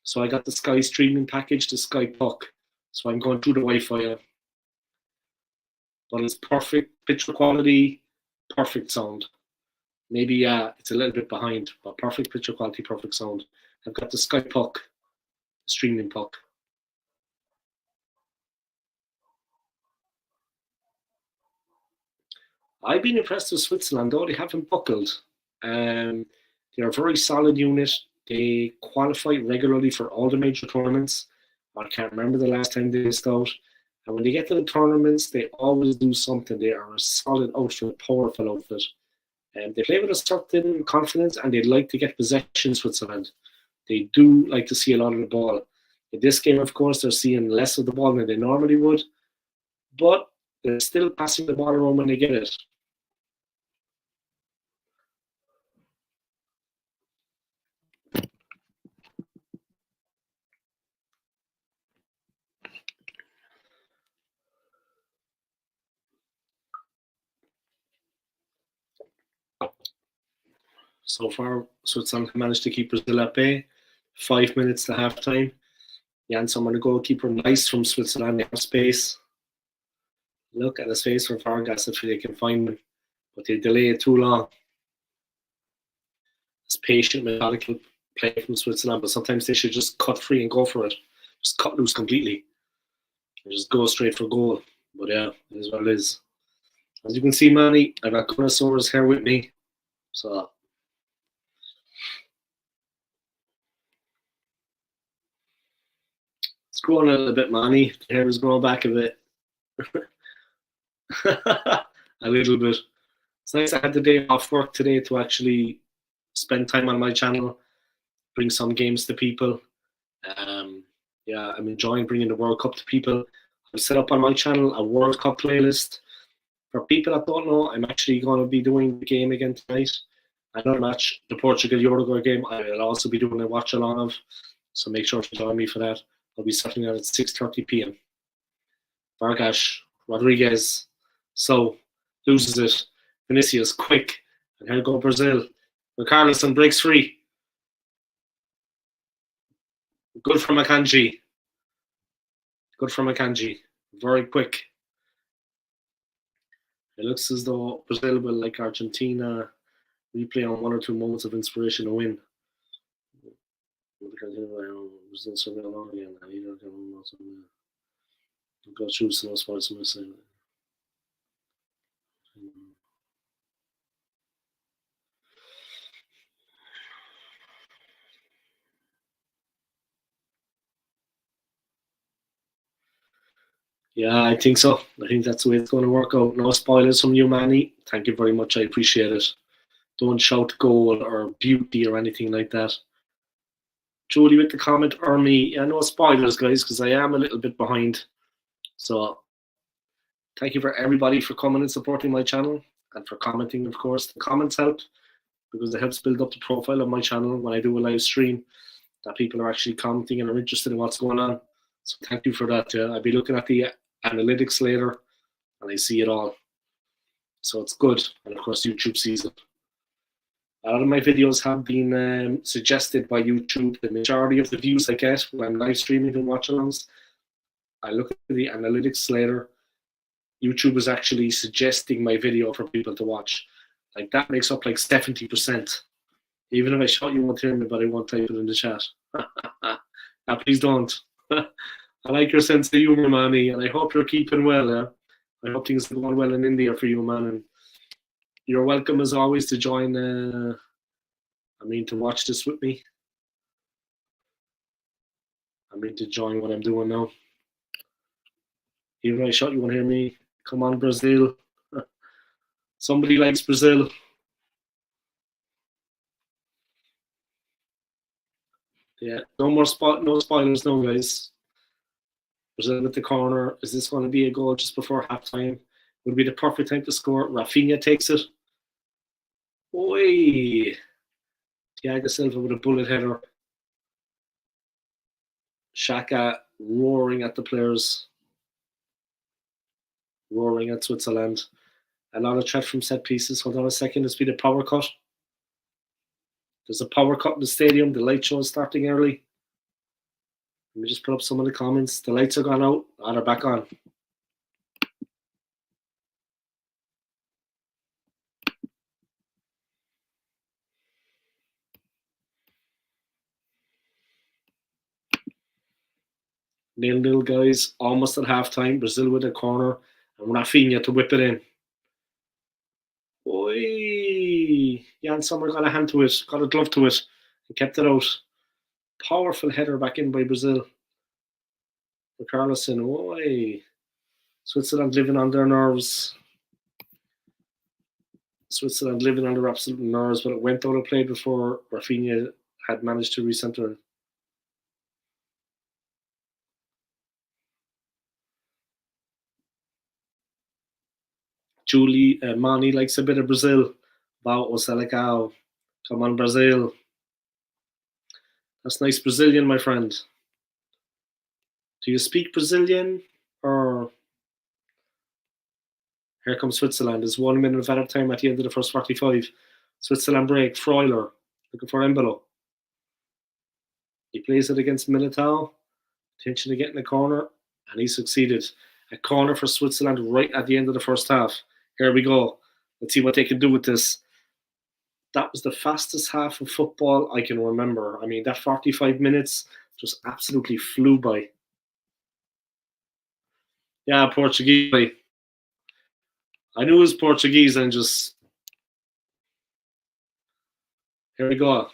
So I got the Sky streaming package, the Sky Puck. So I'm going through the Wi-Fi. But it's perfect picture quality, perfect sound. Maybe it's a little bit behind, but perfect picture quality, perfect sound. I've got the Sky Puck, streaming puck. I've been impressed with Switzerland, though they haven't buckled. They're a very solid unit. They qualify regularly for all the major tournaments. I can't remember the last time they missed out. And when they get to the tournaments, they always do something. They are a solid outfit, powerful outfit. They play with a certain confidence, and they'd like to get possession, Switzerland. They do like to see a lot of the ball. In this game, of course, they're seeing less of the ball than they normally would. But they're still passing the ball around when they get it. So far, Switzerland managed to keep Brazil at bay. 5 minutes to halftime. Jan Sommer, the goalkeeper, nice from Switzerland. They have space. Look at the space for Vargas if they can find him. But they delay it too long. It's patient, methodical play from Switzerland, but sometimes they should just cut free and go for it. Just cut loose completely. And just go straight for goal. But yeah, it is what it is. As you can see, Manny, I've got connoisseurs here with me. So it's growing a little bit, Manny. The hair is growing back a bit. A little bit. It's nice I had the day off work today to actually spend time on my channel, bring some games to people. Yeah, I'm enjoying bringing the World Cup to people. I've set up on my channel a World Cup playlist. For people that don't know, I'm actually going to be doing the game again tonight. Another match, the Portugal-Uruguay game, I'll also be doing a watch-along of. So make sure to join me for that. I'll be starting out at 6:30 p.m. Vargas, Rodriguez, so loses it. Vinicius, quick. And here go Brazil. Richarlison breaks free. Good from Akanji. Good from Akanji. Very quick. It looks as though Brazil will, like Argentina, replay on one or two moments of inspiration to win. Brazil survey along again. Either can go through some sports missing. Yeah, I think so. I think that's the way it's going to work out. No spoilers from you, Manny. Thank you very much. I appreciate it. Don't shout goal or beauty or anything like that. Julie with the comment, or me. Yeah, no spoilers, guys, because I am a little bit behind. So thank you for everybody for coming and supporting my channel and for commenting, of course. The comments help because it helps build up the profile of my channel when I do a live stream, that people are actually commenting and are interested in what's going on. So thank you for that. I'll be looking at the analytics later and I see it all. So it's good. And of course, YouTube sees it. A lot of my videos have been suggested by YouTube. The majority of the views I get when I'm live streaming and watch-alongs, I look at the analytics later. YouTube is actually suggesting my video for people to watch. Like that makes up like 70%. Even if I shout, you won't hear me, but I won't type it in the chat. Now, please don't. I like your sense of humor, Manny, and I hope you're keeping well. I hope things are going well in India for you, man. And you're welcome as always to join. To watch this with me. To join what I'm doing now. Even if I shot, you won't hear me. Come on, Brazil. Somebody likes Brazil. Yeah, no spoilers, no, guys. Brazil at the corner. Is this going to be a goal just before halftime? Would be the perfect time to score. Rafinha takes it. Oi! Thiago Silva with a bullet header. Xhaka roaring at the players. Roaring at Switzerland. A lot of threat from set pieces. Hold on a second. It's been a power cut. There's a power cut in the stadium. The light show is starting early. Let me just put up some of the comments. The lights are gone out. They're back on. Nil-nil, guys. Almost at halftime. Brazil with a corner. And Rafinha to whip it in. Oi! Jan Sommer got a hand to it. Got a glove to it. And kept it out. Powerful header back in by Brazil. Carlson. Oi! Switzerland living on their nerves. Switzerland living on their absolute nerves, but it went out of play before Rafinha had managed to recenter. Julie Mani likes a bit of Brazil. Bao Osalecao. Come on, Brazil. That's nice Brazilian, my friend. Do you speak Brazilian? Or here comes Switzerland. There's 1 minute of added time at the end of the first 45. Switzerland break. Freuler looking for Embolo. He plays it against Militao. Attention to get in the corner. And he succeeded. A corner for Switzerland right at the end of the first half. Here we go. Let's see what they can do with this. That was the fastest half of football I can remember. That 45 minutes just absolutely flew by. Yeah, Portuguese. I knew it was Portuguese and just... Here we go.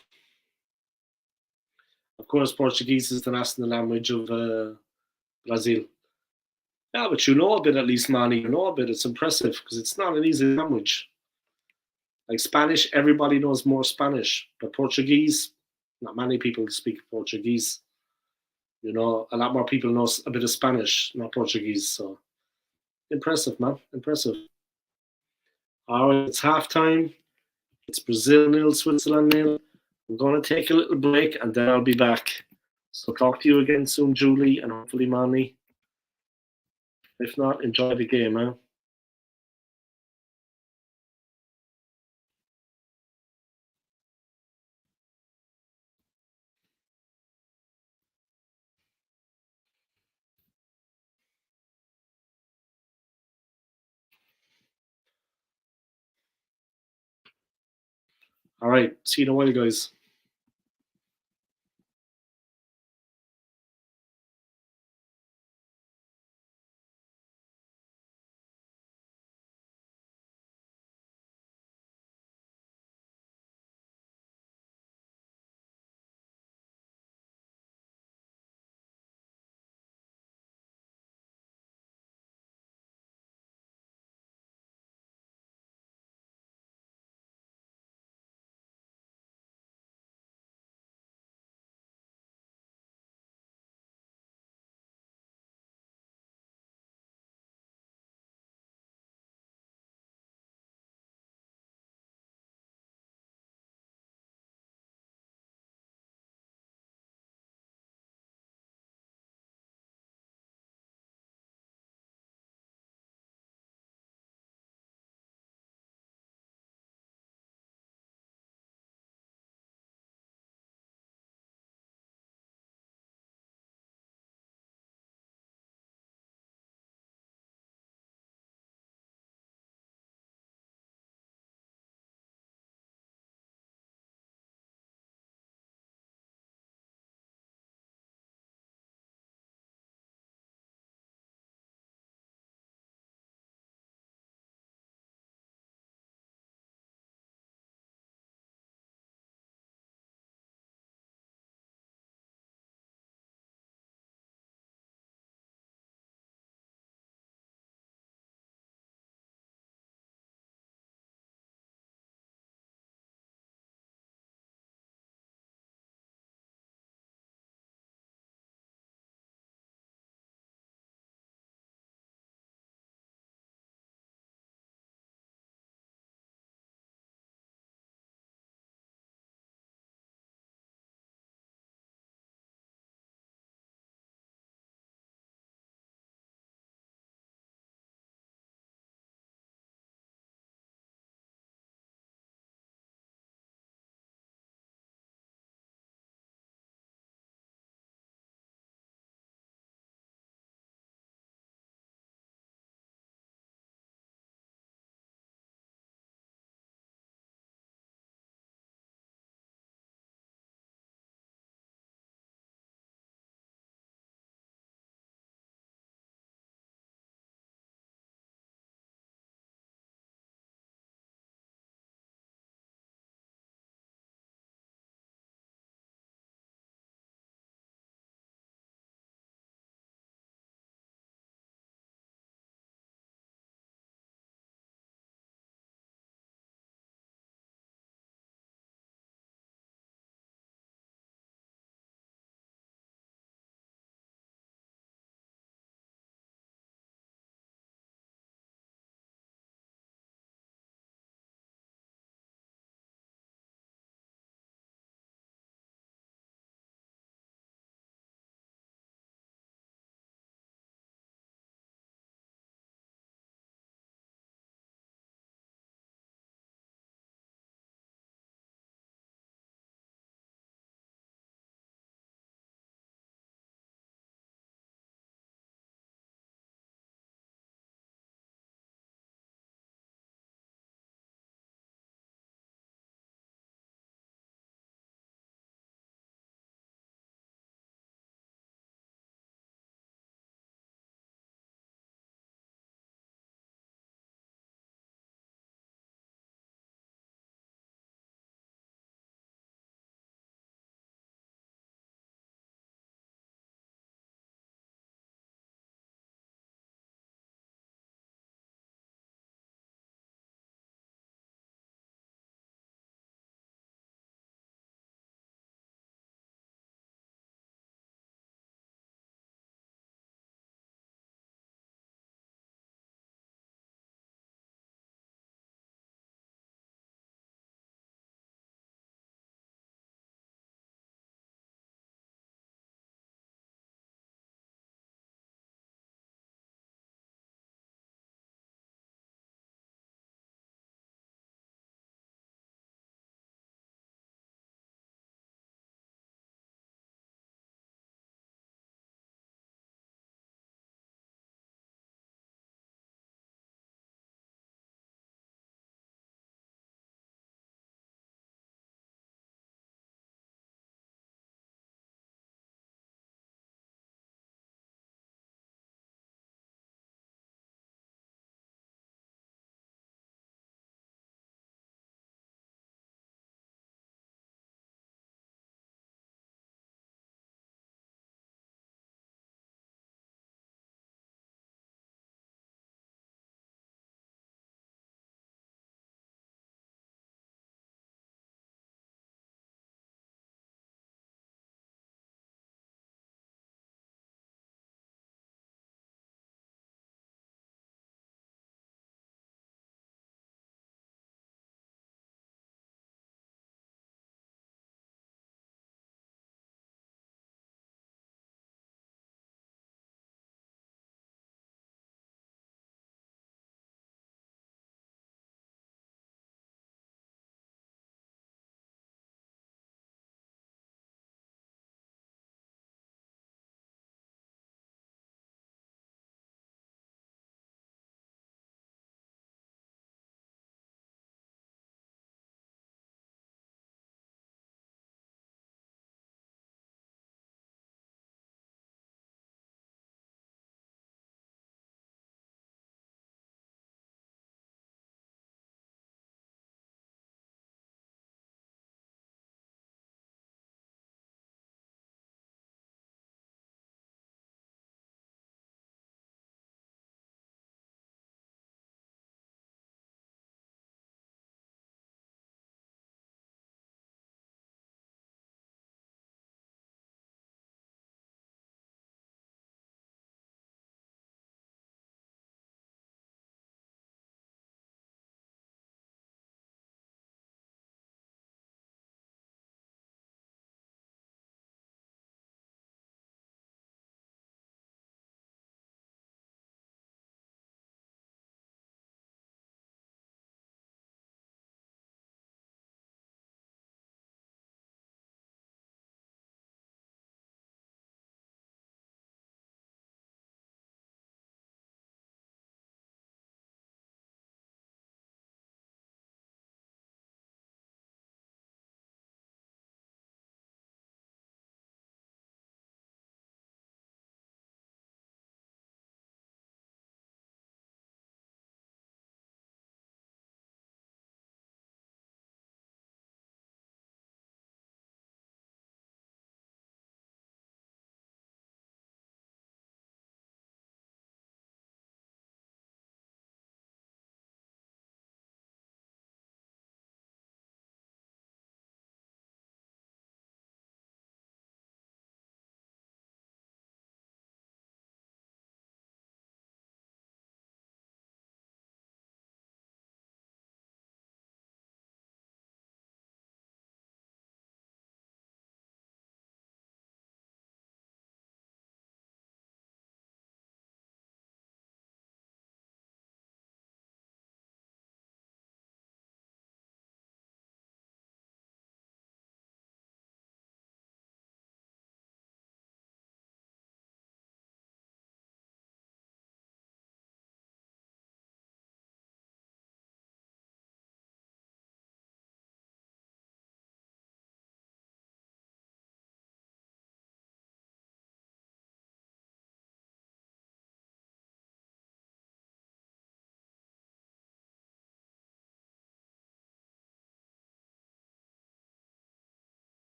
Of course, Portuguese is the national language of Brazil. Yeah, but you know a bit at least, Manny. You know a bit. It's impressive because it's not an easy language. Like Spanish, everybody knows more Spanish. But Portuguese, not many people speak Portuguese. A lot more people know a bit of Spanish, not Portuguese. So impressive, man. Impressive. All right, it's halftime. It's Brazil 0, Switzerland 0. I'm going to take a little break and then I'll be back. So talk to you again soon, Julie, and hopefully Manny. If not, enjoy the game, man. All right. See you in a while, guys.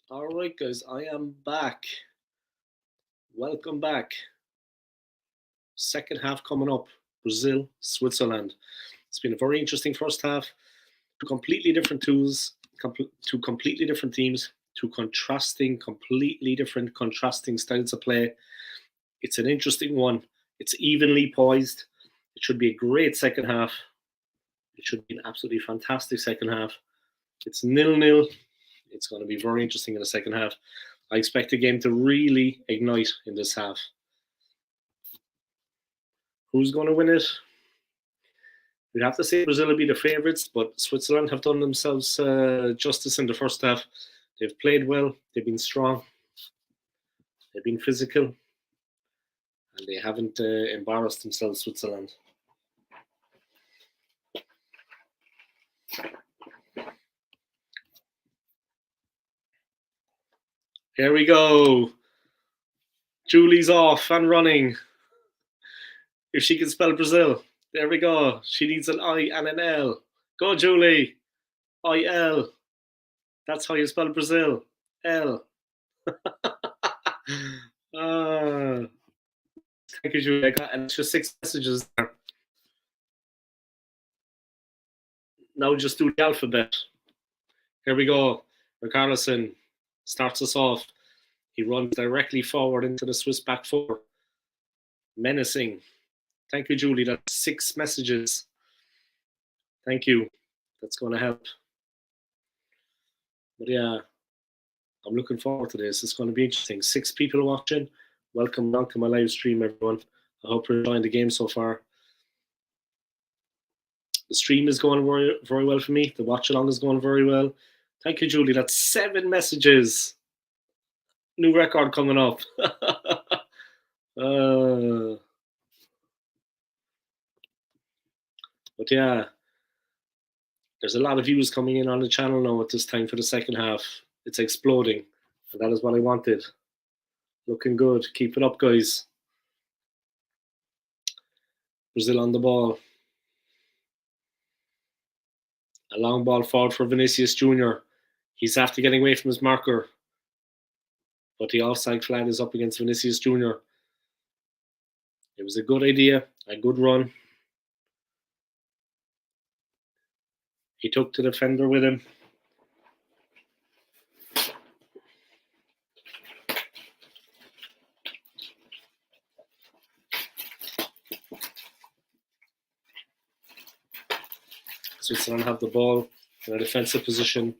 All right, guys, I am back. Welcome back. Second half coming up. Brazil, Switzerland. It's been a very interesting first half. Two completely different tools, two completely different teams, two completely different contrasting styles of play. It's an interesting one. It's evenly poised. It should be a great second half. It should be an absolutely fantastic second half. It's 0-0. It's going to be very interesting in the second half. I expect the game to really ignite in this half. Who's going to win it? We'd have to say Brazil will be the favourites, but Switzerland have done themselves justice in the first half. They've played well. They've been strong. They've been physical. And they haven't embarrassed themselves, Switzerland. Here we go. Julie's off and running. If she can spell Brazil. There we go. She needs an I and an L. Go, Julie. I-L. That's how you spell Brazil. L. Thank you, Julie. I got an extra 6 messages there. Now just do the alphabet. Here we go. Richarlison starts us off. He runs directly forward into the Swiss back four. Menacing. Thank you, Julie. That's 6 messages. Thank you. That's going to help. But yeah, I'm looking forward to this. It's going to be interesting. 6 people watching. Welcome back to my live stream, everyone. I hope you're enjoying the game so far. The stream is going very, very well for me. The watch-along is going very well. Thank you, Julie. That's 7 messages. New record coming up. But yeah, there's a lot of views coming in on the channel now at this time for the second half. It's exploding, and that is what I wanted. Looking good. Keep it up, guys. Brazil on the ball. A long ball forward for Vinicius Jr. He's after getting away from his marker. But the offside flag is up against Vinicius Jr. It was a good idea, a good run. He took the defender with him. Switzerland have the ball in a defensive position.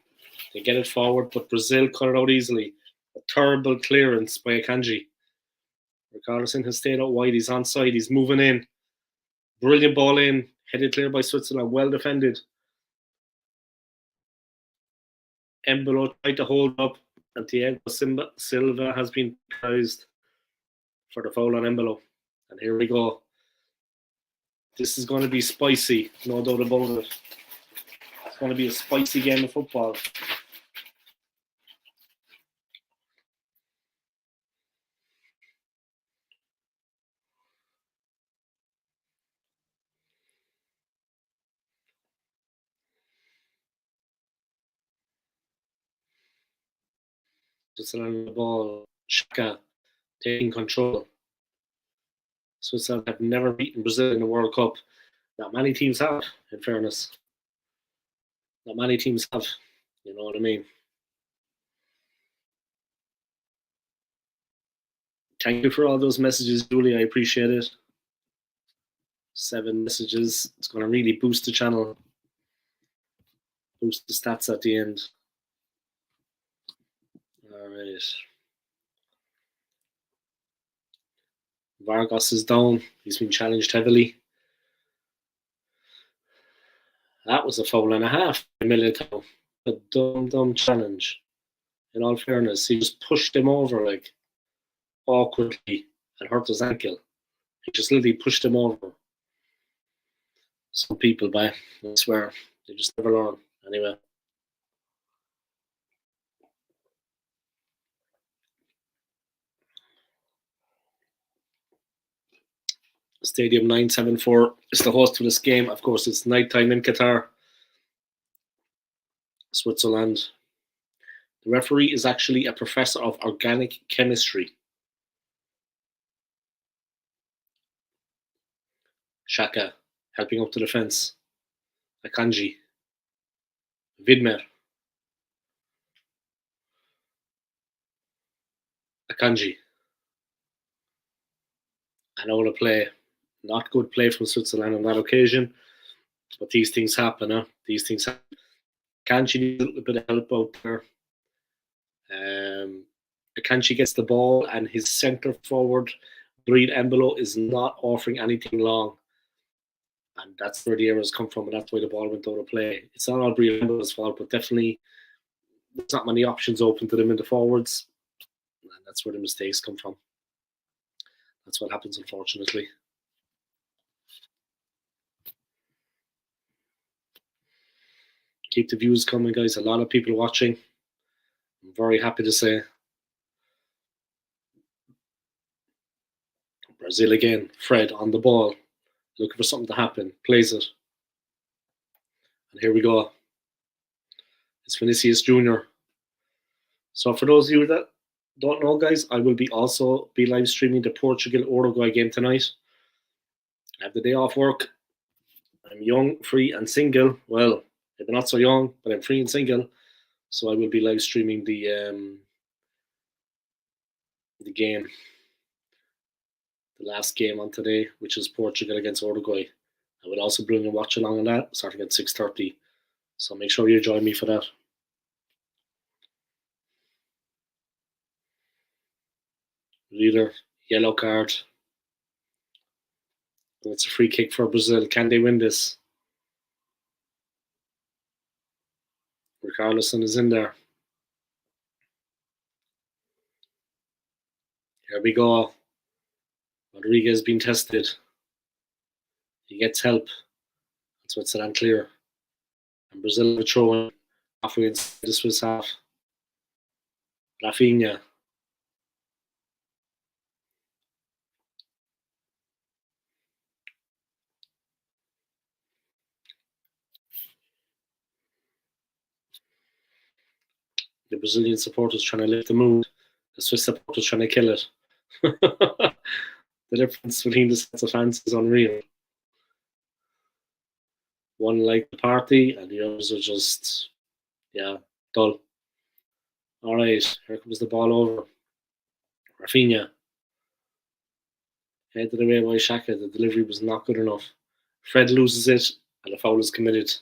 They get it forward, but Brazil cut it out easily. A terrible clearance by Akanji. Richarlison has stayed out wide. He's onside. He's moving in. Brilliant ball in. Headed clear by Switzerland. Well defended. Embolo tried to hold up, and Thiago Silva has been penalised for the foul on Embolo. And here we go. This is going to be spicy, no doubt about it. It's going to be a spicy game of football. Switzerland on the ball. Xhaka taking control. Switzerland have never beaten Brazil in the World Cup. Not many teams have, in fairness. Not many teams have. You know what I mean? Thank you for all those messages, Julie. I appreciate it. 7 messages. It's going to really boost the channel. Boost the stats at the end. All right. Vargas is down. He's been challenged heavily. That was a foul and a half by Militao. A dumb challenge. In all fairness, he just pushed him over like awkwardly and hurt his ankle. He just literally pushed him over. Some people, I swear, they just never learn. Anyway. Stadium 974 is the host for this game. Of course, it's nighttime in Qatar. Switzerland. The referee is actually a professor of organic chemistry. Shaka, helping up the defence. Akanji. Vidmer. Akanji. And all the play. Not good play from Switzerland on that occasion. But these things happen, huh? These things happen. Akanji needs a little bit of help out there. Akanji gets the ball, and his centre forward, Breed Embolo, is not offering anything long. And that's where the errors come from, and that's why the ball went out of play. It's not all Breed Embolo's fault, but definitely there's not many options open to them in the forwards. And that's where the mistakes come from. That's what happens, unfortunately. Keep the views coming, guys. A lot of people watching. I'm very happy to say. Brazil again. Fred on the ball. Looking for something to happen. Plays it. And here we go. It's Vinicius Jr. So for those of you that don't know, guys, I will also be live streaming the Portugal-Uruguay game tonight. I have the day off work. I'm young, free, and single. Well, maybe not so young, but I'm free and single. So I will be live streaming the game, the last game on today, which is Portugal against Uruguay. I will also bring a watch along on that, starting at 6:30. So make sure you join me for that. Leader, yellow card. It's a free kick for Brazil. Can they win this? Richarlison is in there. Here we go. Rodriguez being tested. He gets help. That's what's it unclear. And Brazil are throwing halfway inside the Swiss half. Rafinha. The Brazilian supporters trying to lift the mood. The Swiss supporters trying to kill it. The difference between the sets of fans is unreal. One like the party, and the others are just, dull. All right, here comes the ball over. Rafinha. Headed away by Xhaka. The delivery was not good enough. Fred loses it, and a foul is committed.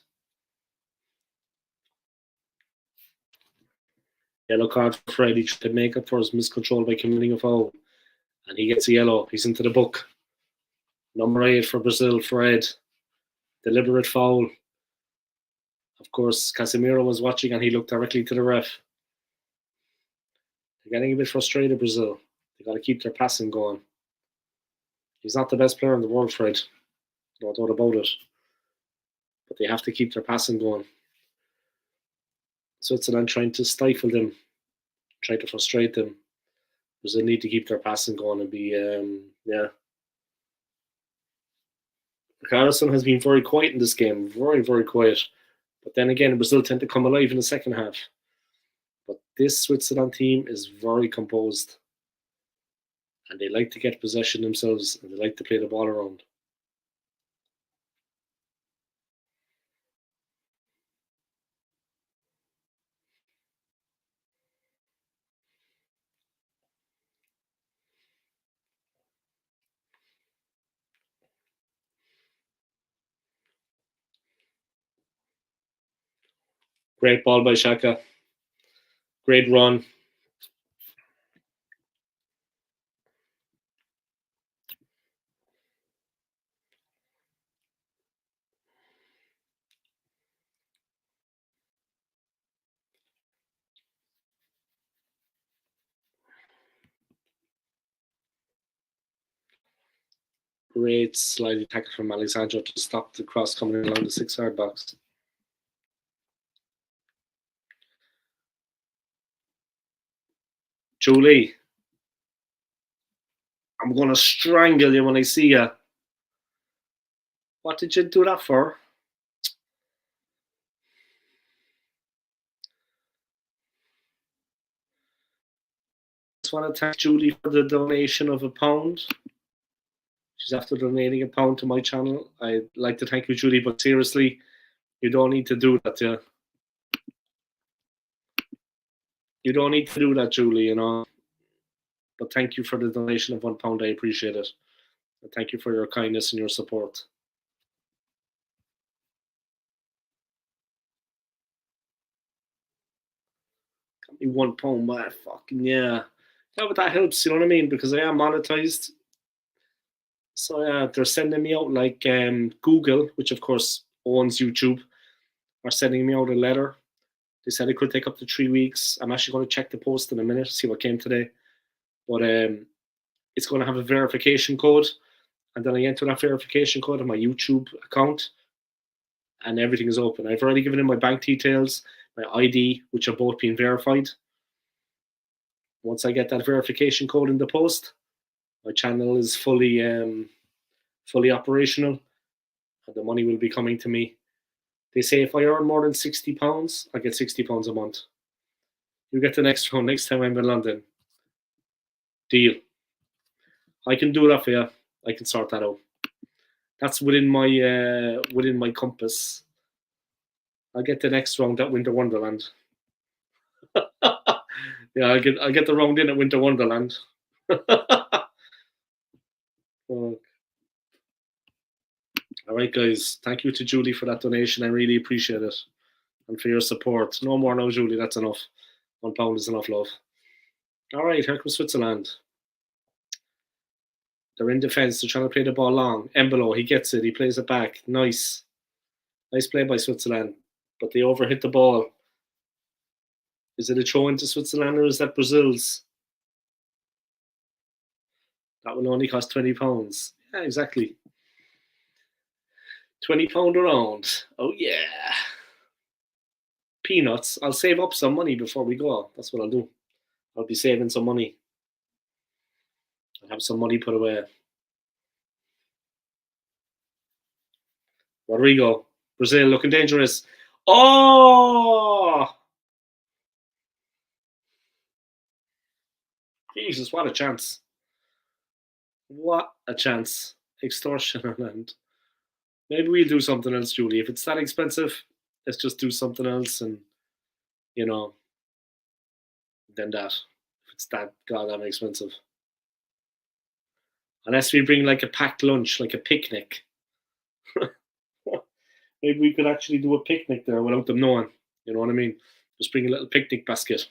Yellow card for Fred. He tried to make up for his miscontrol by committing a foul. And he gets a yellow. He's into the book. Number 8 for Brazil, Fred. Deliberate foul. Of course, Casemiro was watching and he looked directly to the ref. They're getting a bit frustrated, Brazil. They got to keep their passing going. He's not the best player in the world, Fred. No doubt about it. But they have to keep their passing going. Switzerland trying to stifle them, trying to frustrate them. Brazil need to keep their passing going and be, Richarlison has been very quiet in this game, very, very quiet. But then again, Brazil tend to come alive in the second half. But this Switzerland team is very composed. And they like to get possession themselves, and they like to play the ball around. Great ball by Xhaka. Great run. Great sliding tackle from Alexandro to stop the cross coming along the 6-yard box. Julie, I'm going to strangle you when I see you. What did you do that for? want to thank Julie for the donation of £1. She's after donating £1 to my channel. I'd like to thank you, Julie, but seriously, you don't need to do that. You don't need to do that, Julie. But thank you for the donation of £1. I appreciate it. And thank you for your kindness and your support. Got me £1, but fucking yeah. Yeah, but that helps, you know what I mean? Because I am monetized. So yeah, they're sending me out like Google, which of course owns YouTube, are sending me out a letter. They said it could take up to 3 weeks. I'm actually going to check the post in a minute, see what came today. But it's going to have a verification code. And then I enter that verification code on my YouTube account. And everything is open. I've already given in my bank details, my ID, which are both being verified. Once I get that verification code in the post, my channel is fully operational, and the money will be coming to me. They say if I earn more than £60, I get £60 a month. You get the next one next time I'm in London. Deal. I can do that for you. I can sort that out. That's within my compass. I'll get the next round at Winter Wonderland. Yeah, I'll get the round in at Winter Wonderland. All right, guys. Thank you to Julie for that donation. I really appreciate it. And for your support. No more now, Julie. That's enough. £1 is enough love. All right, here comes Switzerland. They're in defence. They're trying to play the ball long. Embolo, he gets it. He plays it back. Nice. Nice play by Switzerland. But they overhit the ball. Is it a throw into Switzerland or is that Brazil's? That will only cost £20. Yeah, exactly. £20 around. Oh, yeah. Peanuts. I'll save up some money before we go. That's what I'll do. I'll be saving some money. I'll have some money put away. Rodrigo. Brazil looking dangerous. Oh! Jesus, what a chance. What a chance. Extortion and maybe we'll do something else, Julie. If it's that expensive, let's just do something else and then that. If it's that goddamn expensive. Unless we bring like a packed lunch, like a picnic. Maybe we could actually do a picnic there without them knowing. You know what I mean? Just bring a little picnic basket.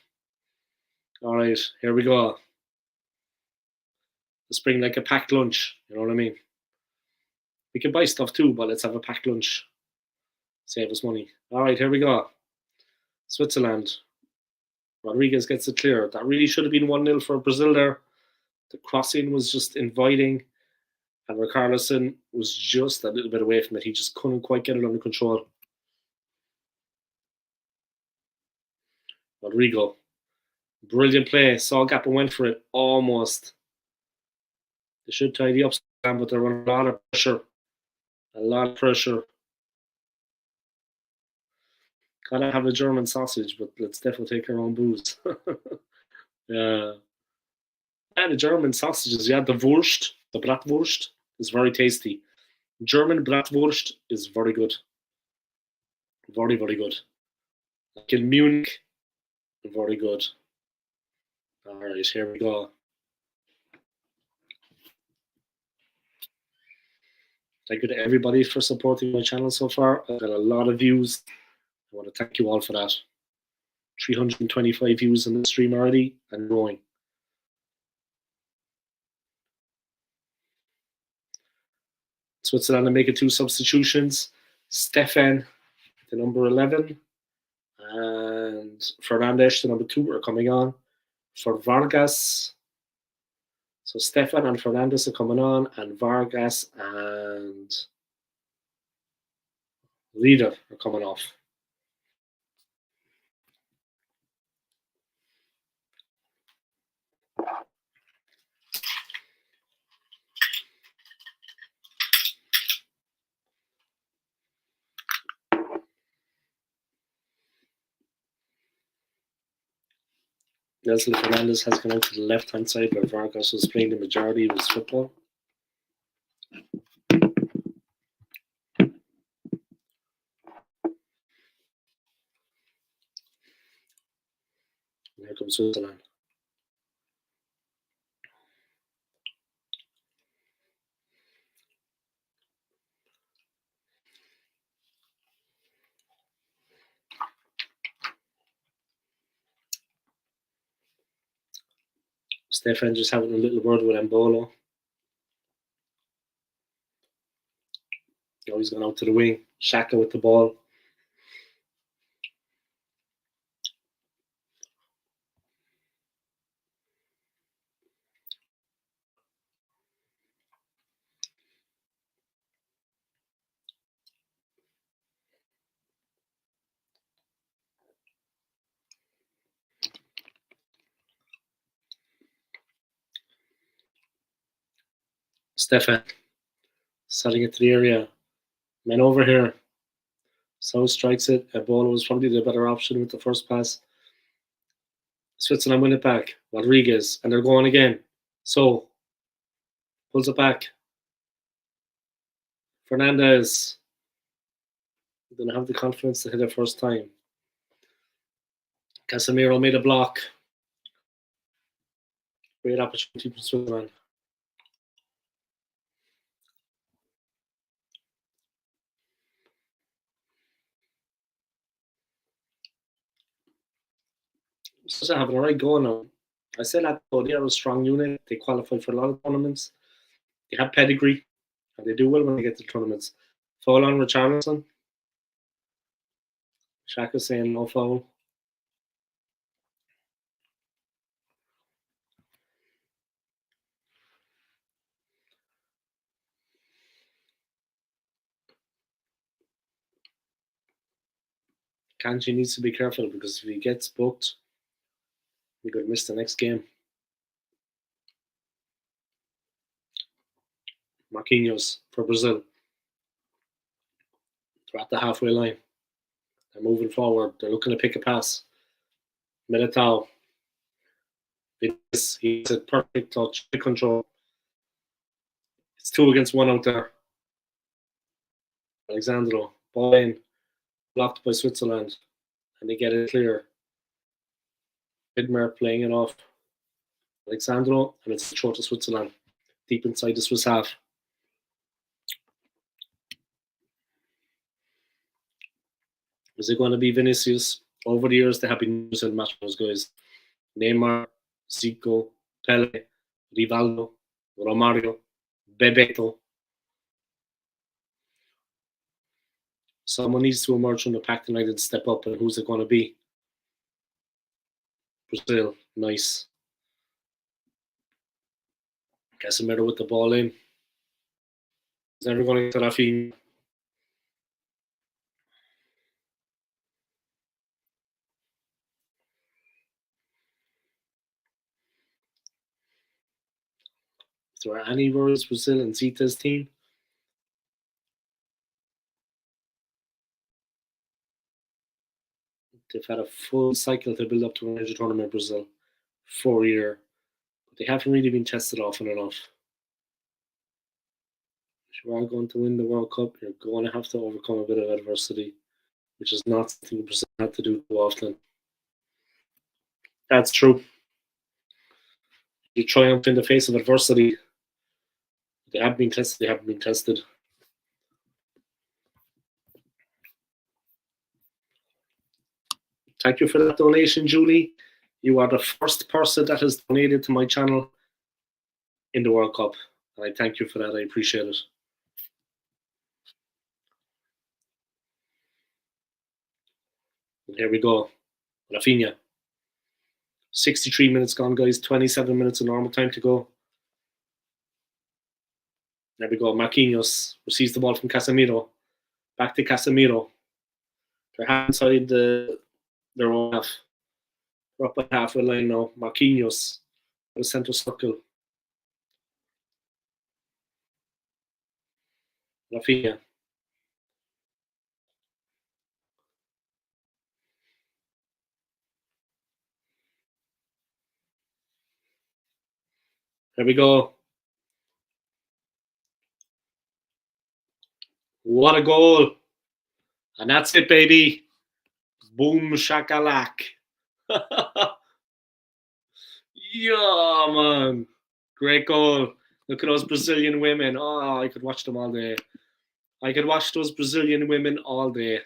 All right, here we go. Let's bring like a packed lunch. You know what I mean? We can buy stuff too, but let's have a packed lunch. Save us money. All right, here we go. Switzerland. Rodriguez gets it clear. That really should have been 1-0 for Brazil there. The crossing was just inviting. And Richarlison was just a little bit away from it. He just couldn't quite get it under control. Rodrigo. Brilliant play. Saw a gap and went for it. Almost. They should tidy up, but they're under a lot of pressure. A lot of pressure. Gotta have a German sausage, but let's definitely take our own booze. Yeah. And the German sausages, yeah, the Wurst, the Bratwurst is very tasty. German Bratwurst is very good. Very, very good. Like in Munich, very good. All right, here we go. Thank you to everybody for supporting my channel so far. I've got a lot of views. I want to thank you all for that. 325 views in the stream already and growing. Switzerland are making 2 substitutions. Stefan, the number 11, and Fernandes, the number 2, are coming on for Vargas. So Stefan and Fernandes are coming on, and Vargas and Leader are coming off. Nelson Fernandez has gone out to the left-hand side where Vargas was playing the majority of his football. And here comes Switzerland. Stefan just having a little word with Mbolo. Now he's gone out to the wing. Xhaka with the ball. Stefan setting it to the area. Men over here. So strikes it. Ebola was probably the better option with the first pass. Switzerland win it back. Rodriguez. And they're going again. So pulls it back. Fernandez. Didn't have the confidence to hit it first time. Casemiro made a block. Great opportunity for Switzerland. Switzerland having a right go now. I said that they are a strong unit. They qualify for a lot of tournaments. They have pedigree. And they do well when they get to tournaments. Foul on Richarlison. Xhaka saying no foul. Kanji needs to be careful because if he gets booked, he could miss the next game. Marquinhos for Brazil. They're at the halfway line. They're moving forward. They're looking to pick a pass. Militao. He's a perfect touch. Control. It's 2 against 1 out there. Alexandro. Ball in. Blocked by Switzerland. And they get it clear. Widmer playing it off. Alexandro. And it's a throw to Switzerland. Deep inside the Swiss half. Is it going to be Vinicius? Over the years, they have been using match those guys. Neymar, Zico, Pele, Rivaldo, Romario, Bebeto. Someone needs to emerge from the pack tonight and step up, and who's it going to be? Brazil, nice. Casemiro with the ball in. He's never going to get to Rafinha. If there are any worries, Brazil and Zita's team, they've had a full cycle to build up to a major tournament, Brazil. 4 year. But they haven't really been tested often enough. If you are going to win the World Cup, you're going to have to overcome a bit of adversity, which is not something Brazil had to do too often. That's true. You triumph in the face of adversity. They have been tested. They haven't been tested. Thank you for that donation, Julie. You are the first person that has donated to my channel in the World Cup. And I thank you for that. I appreciate it. And here we go. Rafinha. 63 minutes gone, guys. 27 minutes of normal time to go. There we go. Marquinhos receives the ball from Casemiro. Back to Casemiro. They're inside their own half. We're up at halfway line now. Marquinhos. The centre circle. Rafinha. There we go. What a goal. And that's it, baby. Boom shakalak. Yeah, man. Great goal. Look at those Brazilian women. Oh, I could watch them all day. I could watch those Brazilian women all day.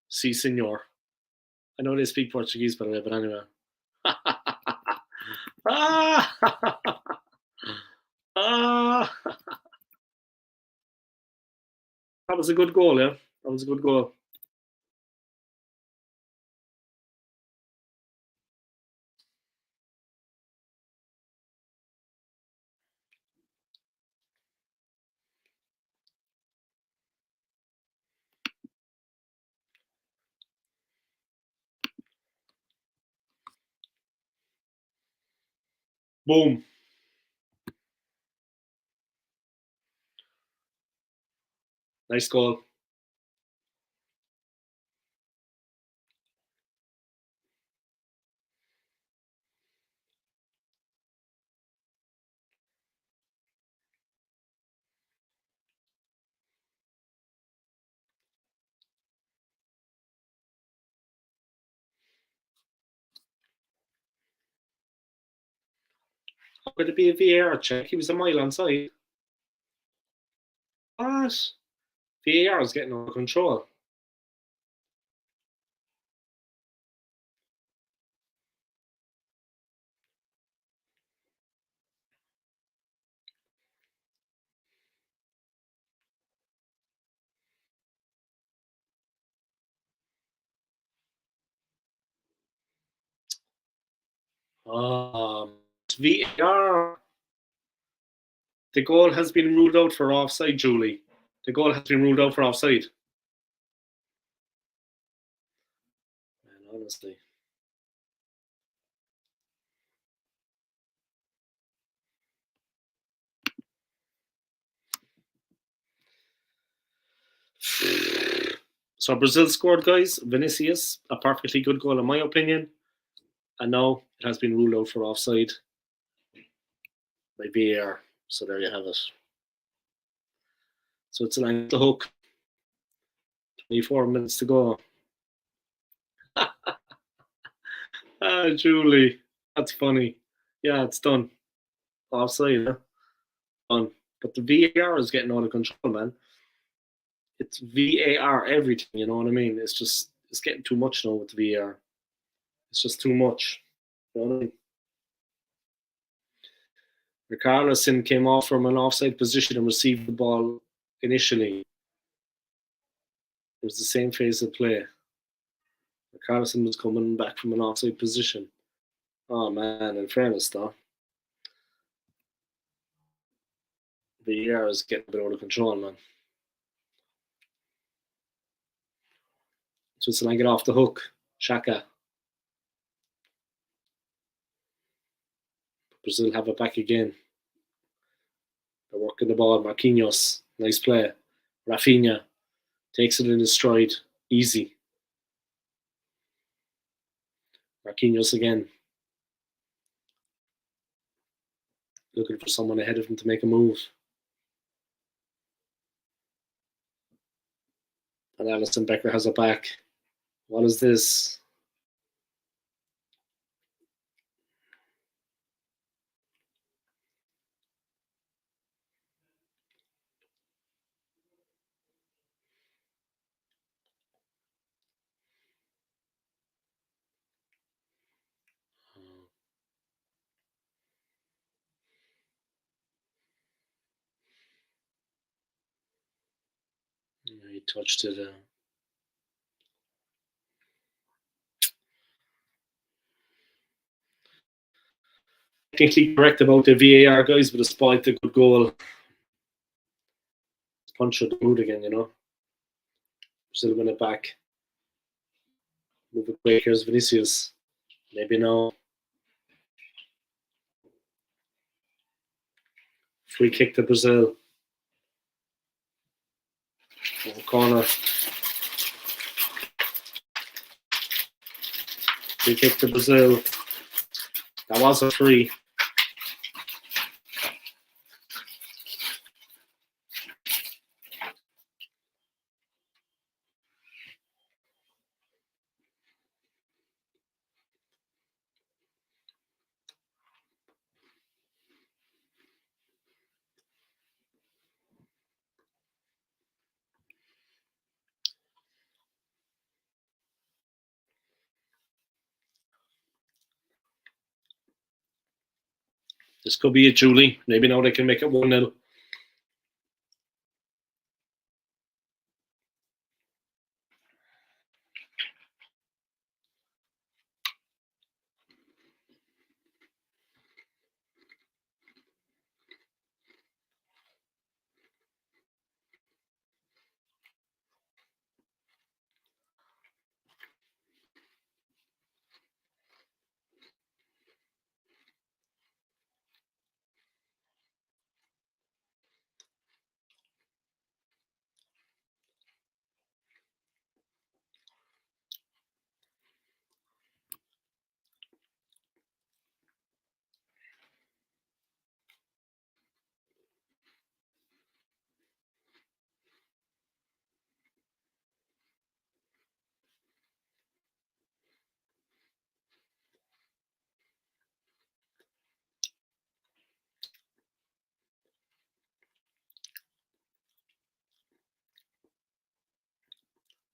Si, senor. I know they speak Portuguese, by the way, but anyway. That was a good goal, yeah? That was a good goal. Boom. Nice goal. How could it be a VAR check? He was a mile onside. What? VAR is getting out of control. VAR. The goal has been ruled out for offside, Julie. The goal has been ruled out for offside. Man, honestly. So Brazil scored, guys. Vinicius, a perfectly good goal in my opinion. And now it has been ruled out for offside by VAR. So there you have it. So it's an the hook. 24 minutes to go. Julie. That's funny. Yeah, it's done. Offside, huh? Done. But the VAR is getting out of control, man. It's VAR everything, you know what I mean? It's getting too much now with the VAR. It's just too much. You know what I mean? Richarlison came off from an offside position and received the ball initially. It was the same phase of play. Richarlison was coming back from an offside position. Oh man, in fairness though, VAR is getting a bit out of control, man. Switzerland get off the hook. Xhaka. Brazil have it back again. They're working the ball. Marquinhos. Nice play. Rafinha takes it in his stride. Easy. Marquinhos again. Looking for someone ahead of him to make a move. And Alisson Becker has it back. What is this? He touched it. Technically correct about the VAR, guys, but despite the good goal, punch of the mood again, you know. Still win it back. Move it quick. Here's Vinicius. Maybe no. Free kick to Brazil. Over corner. Free kick to Brazil. That was a free. This could be it, Julie. Maybe now they can make it 1-0.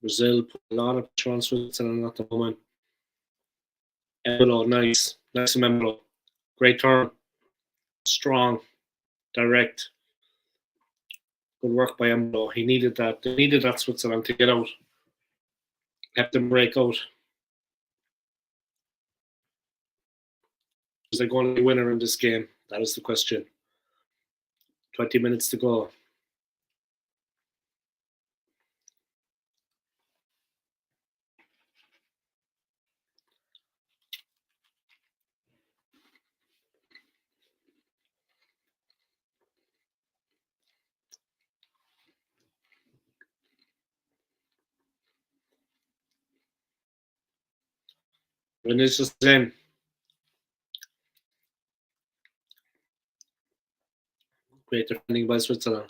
Brazil put a lot of pressure on Switzerland at the moment. Embolo, nice. Nice from Embolo. Great turn. Strong. Direct. Good work by Embolo. He needed that. They needed that Switzerland to get out. Kept them break out. Is they going to be winner in this game? That is the question. 20 minutes to go. When it's just in. Great defending by Switzerland.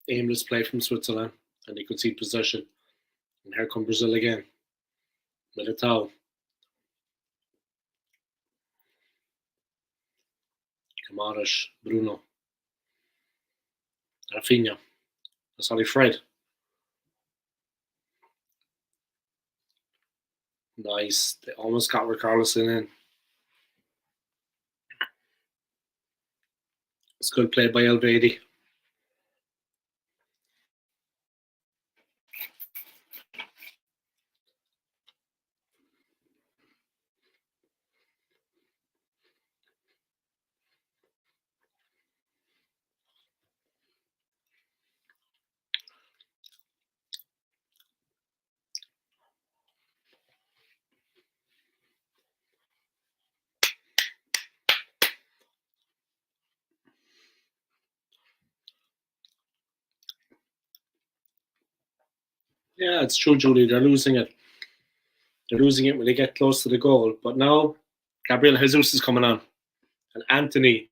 Aimless play from Switzerland, and they could see possession. And here come Brazil again. Militao. Camaradas, Bruno. Rafinha. Sorry, Fred. Nice. They almost got Richarlison in. It's good play by Elvedi. Yeah, it's true, Julie. They're losing it. They're losing it when they get close to the goal. But now, Gabriel Jesus is coming on. And Anthony,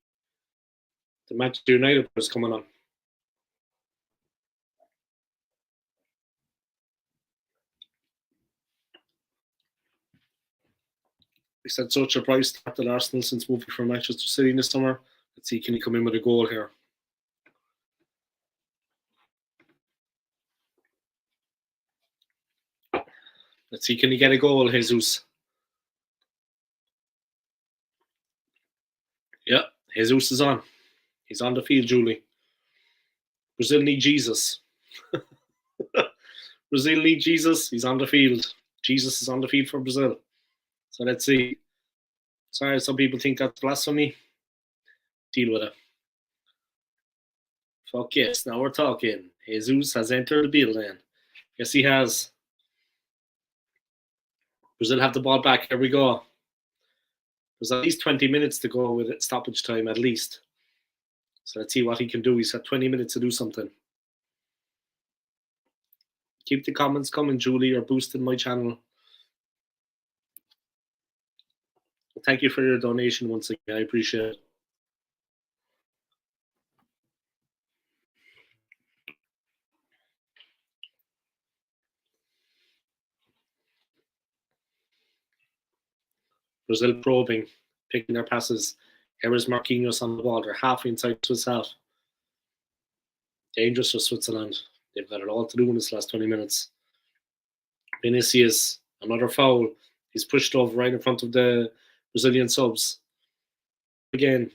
the Manchester United is coming on. We said such a price start at Arsenal since moving from Manchester City this summer. Let's see, can he come in with a goal here? Let's see, can he get a goal, Jesus? Yeah, Jesus is on. He's on the field, Julie. Brazil need Jesus. Brazil need Jesus. He's on the field. Jesus is on the field for Brazil. So let's see. Sorry, some people think that's blasphemy. Deal with it. Fuck yes, now we're talking. Jesus has entered the building. Yes, he has. Brazil have the ball back. Here we go. There's at least 20 minutes to go with it, stoppage time, at least. So let's see what he can do. He's got 20 minutes to do something. Keep the comments coming, Julie. You're boosting my channel. Thank you for your donation once again. I appreciate it. Brazil probing, picking their passes. Here is Marquinhos on the ball. They're half inside Swiss half. Dangerous for Switzerland. They've got it all to do in this last 20 minutes. Vinicius, another foul. He's pushed over right in front of the Brazilian subs. Again.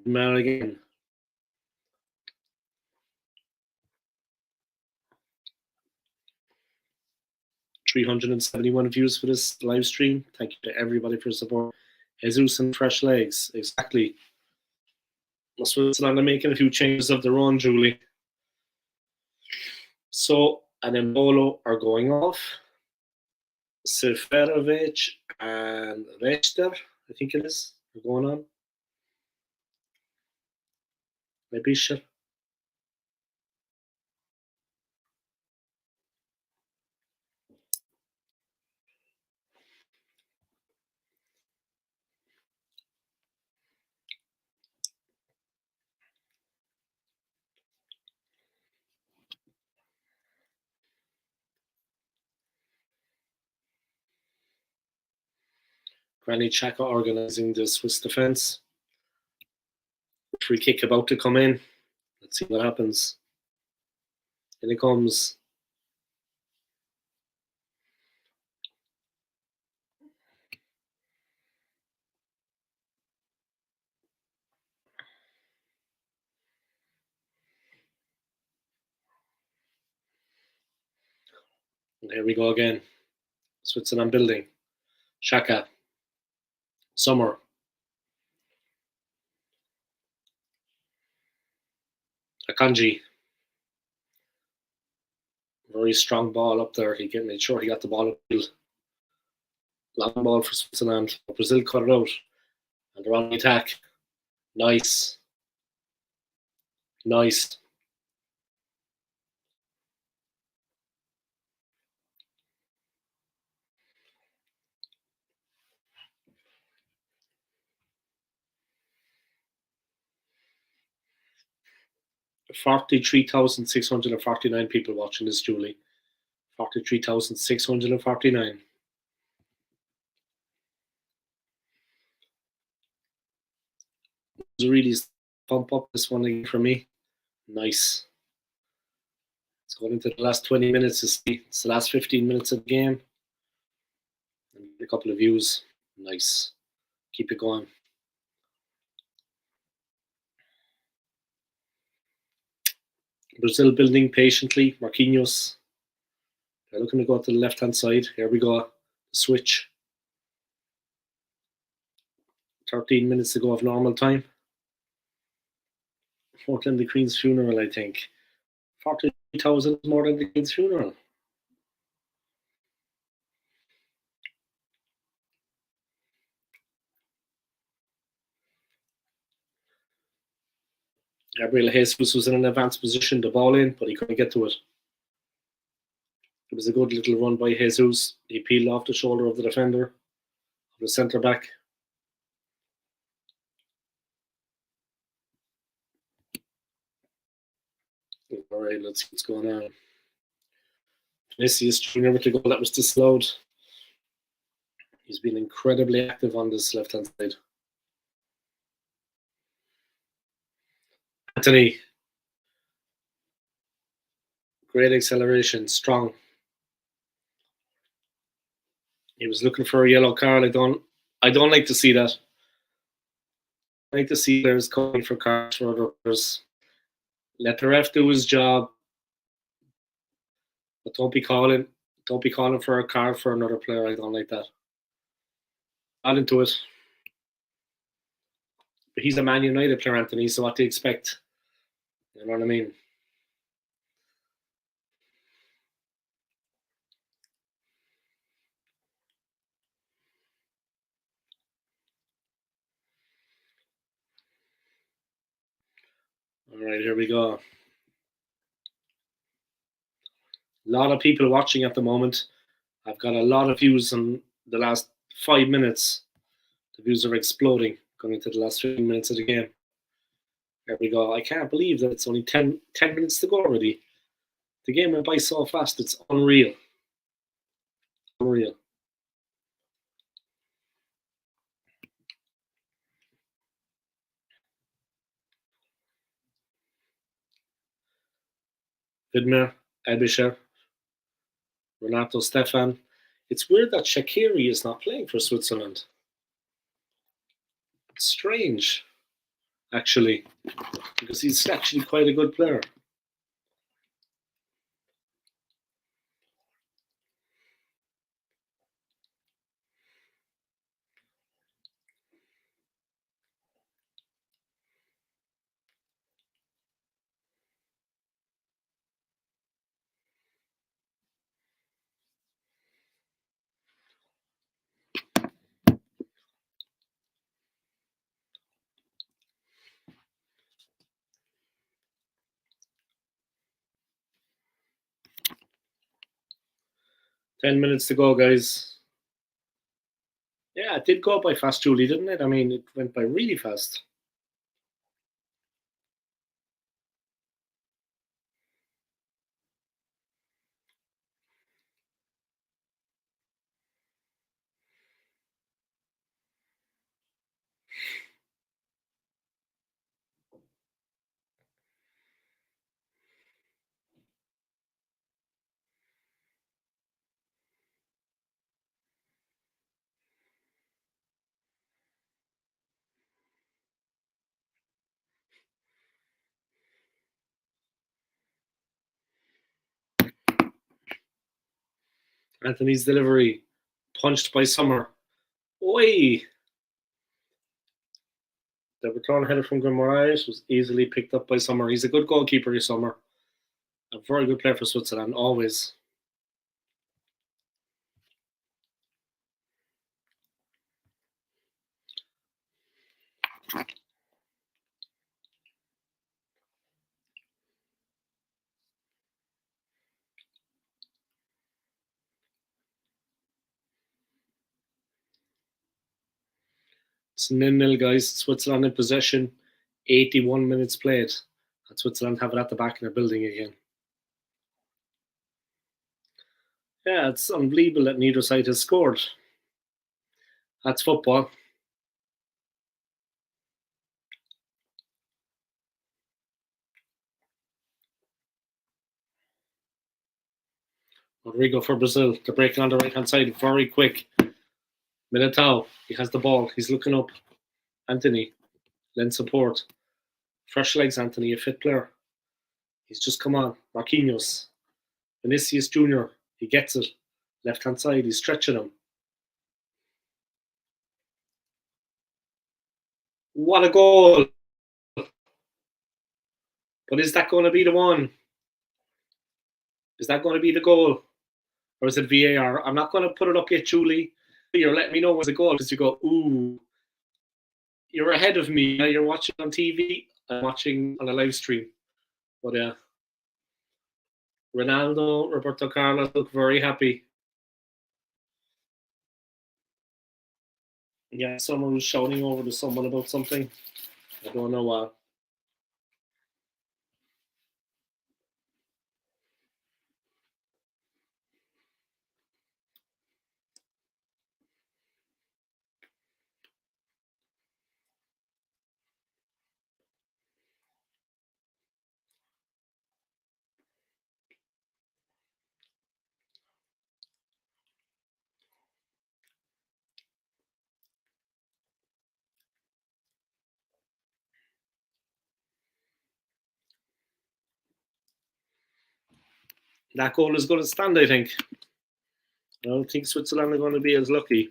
Man again. $371 views for this live stream. Thank you to everybody for support. Jesus and fresh legs. Exactly. Switzerland are making a few changes of their own, Julie. So, and Embolo are going off. Seferovic and Rechter, I think it is, are going on. Maybe sure. Granit Xhaka organising the Swiss defence. Free kick about to come in. Let's see what happens. In it comes. And here we go again. Switzerland building. Xhaka. Sommer. Akanji. Very strong ball up there. He made sure he got the ball upfield. Long ball for Switzerland. Brazil cut it out. And they're on the attack. Nice. Nice. $43,649 people watching this, Julie. 43,649. Really pump up this one again for me. Nice. It's going into the last 20 minutes to see. It's the last 15 minutes of the game. And a couple of views. Nice. Keep it going. Brazil building patiently. Marquinhos. They're looking to go to the left-hand side. Here we go. Switch. 13 minutes to go of normal time. More than the Queen's funeral, I think. 40,000 more than the Queen's funeral. Gabriel Jesus was in an advanced position to ball in, but he couldn't get to it. It was a good little run by Jesus. He peeled off the shoulder of the defender, of the centre back. All right, let's see what's going on. Vinicius Junior with the goal that was disallowed. He's been incredibly active on this left-hand side. Anthony. Great acceleration, strong. He was looking for a yellow card. I don't like to see that. I like to see players calling for cards for others. Let the ref do his job. But don't be calling for a card for another player. I don't like that. Not into it. But he's a Man United player, Anthony, so what do you expect? You know what I mean? All right, here we go. A lot of people watching at the moment. I've got a lot of views in the last 5 minutes. The views are exploding going into the last 15 minutes of the game. There we go. I can't believe that it's only 10 minutes to go already. The game went by so fast. It's unreal. Unreal. Widmer, Ebischer, Renato Stefan. It's weird that Shaqiri is not playing for Switzerland. It's strange, actually, because he's actually quite a good player. $10 to go, guys. Yeah, it did go by fast, Julie, didn't it? I mean, it went by really fast. Anthony's delivery, punched by Summer. Oi! The return header from Guimaraes was easily picked up by Summer. He's a good goalkeeper, Summer. A very good player for Switzerland, always. It's 0-0, guys. Switzerland in possession. 81 minutes played. And Switzerland have it at the back in the building again. Yeah, it's unbelievable that neither side has scored. That's football. Rodrigo for Brazil. They're breaking on the right-hand side. Very quick. Militao. He has the ball. He's looking up. Anthony. Lend support. Fresh legs, Anthony. A fit player. He's just come on. Marquinhos. Vinicius Jr. He gets it. Left-hand side. He's stretching him. What a goal. But is that going to be the one? Is that going to be the goal? Or is it VAR? I'm not going to put it up yet, Julie. You're letting me know what's a goal because you go, ooh, you're ahead of me. You're watching on TV. I'm watching on a live stream. But Ronaldo, Roberto Carlos look very happy. Yeah, someone was shouting over to someone about something. I don't know what. That goal is going to stand, I think. I don't think Switzerland are going to be as lucky.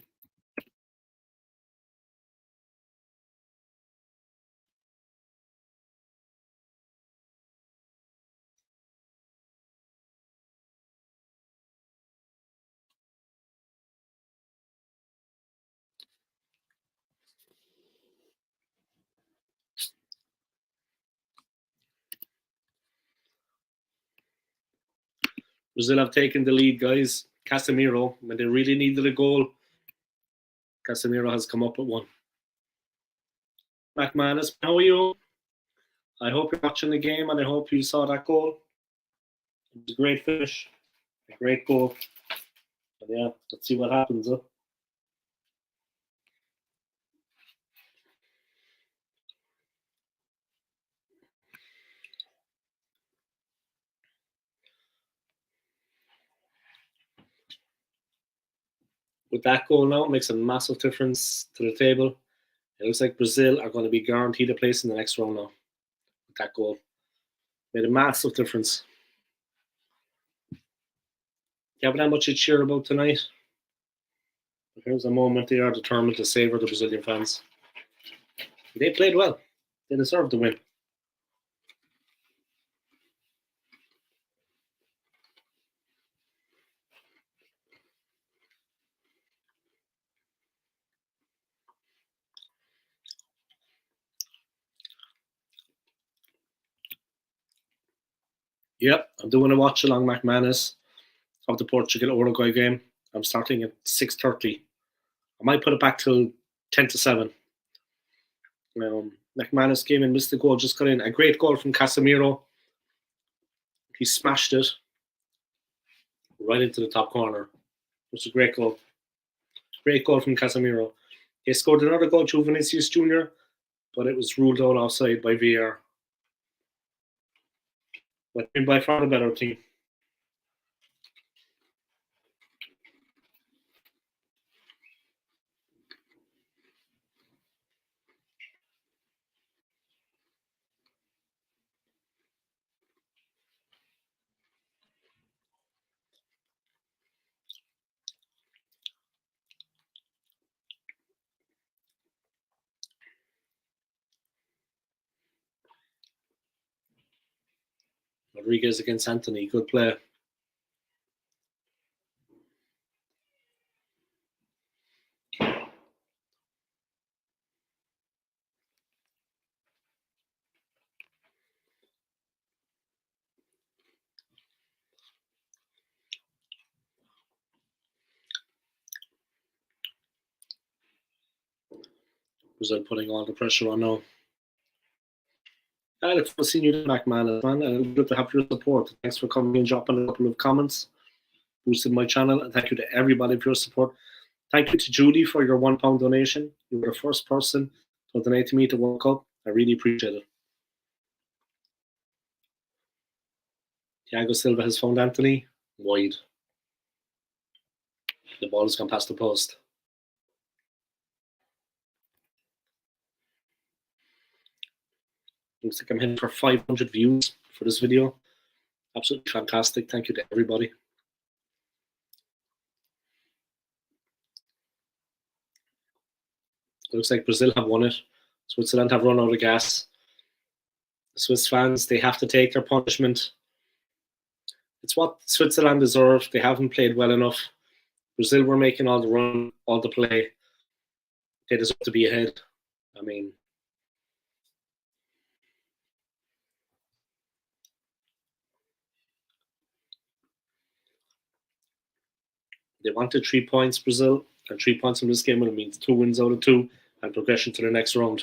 Brazil have taken the lead, guys. Casemiro, when they really needed a goal, Casemiro has come up with one. McManus, how are you? I hope you're watching the game and I hope you saw that goal. It was a great finish, a great goal. But yeah, let's see what happens. Huh? with that goal now, it makes a massive difference to the table. It looks like Brazil are going to be guaranteed a place in the next round now. With that goal, made a massive difference. You haven't had much to cheer about tonight. But here's a moment they are determined to savour the Brazilian fans. They played well. They deserved the win. Yep, I'm doing a watch along McManus of the Portugal Uruguay game. I'm starting at 6:30. I might put it back till 10-7. McManus came in, missed the goal, just got in. A great goal from Casemiro. He smashed it right into the top corner. It was a great goal. Great goal from Casemiro. He scored another goal through Vinicius Jr., but it was ruled out offside by VAR. But by far the better team. Rodriguez against Anthony. Good play. Brazil putting all the pressure on now. I look forward to seeing you back, man. Good to have your support. Thanks for coming and dropping a couple of comments. Boosted my channel. And thank you to everybody for your support. Thank you to Judy for your £1 donation. You were the first person to donate to me to World Cup. I really appreciate it. Thiago Silva has found Anthony. Wide. The ball has gone past the post. Looks like I'm heading for 500 views for this video. Absolutely fantastic. Thank you to everybody. It looks like Brazil have won it. Switzerland have run out of gas. The Swiss fans, they have to take their punishment. It's what Switzerland deserve. They haven't played well enough. Brazil were making all the run, all the play. They deserve to be ahead. I mean, they wanted 3 points, Brazil, and 3 points in this game would mean 2 wins out of 2 and progression to the next round.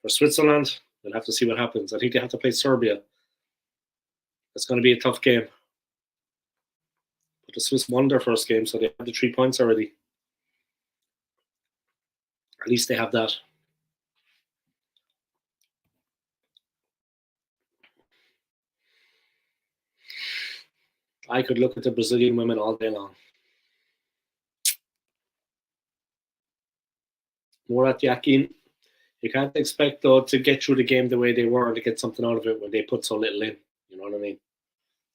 For Switzerland, we'll have to see what happens. I think they have to play Serbia. It's going to be a tough game. But the Swiss won their first game, so they have the 3 points already. At least they have that. I could look at the Brazilian women all day long. Murat Yakin, you can't expect, though, to get through the game the way they were and to get something out of it when they put so little in. You know what I mean?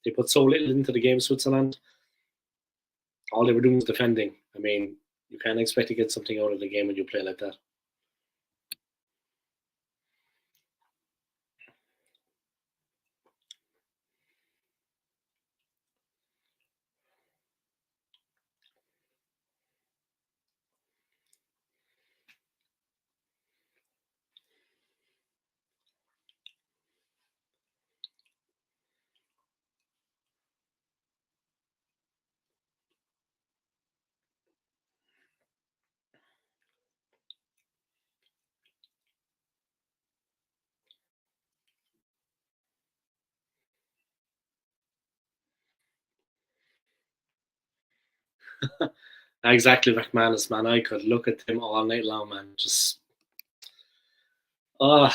They put so little into the game, Switzerland. All they were doing was defending. I mean, you can't expect to get something out of the game when you play like that. Exactly, McManus, man. I could look at him all night long, man. Just, oh,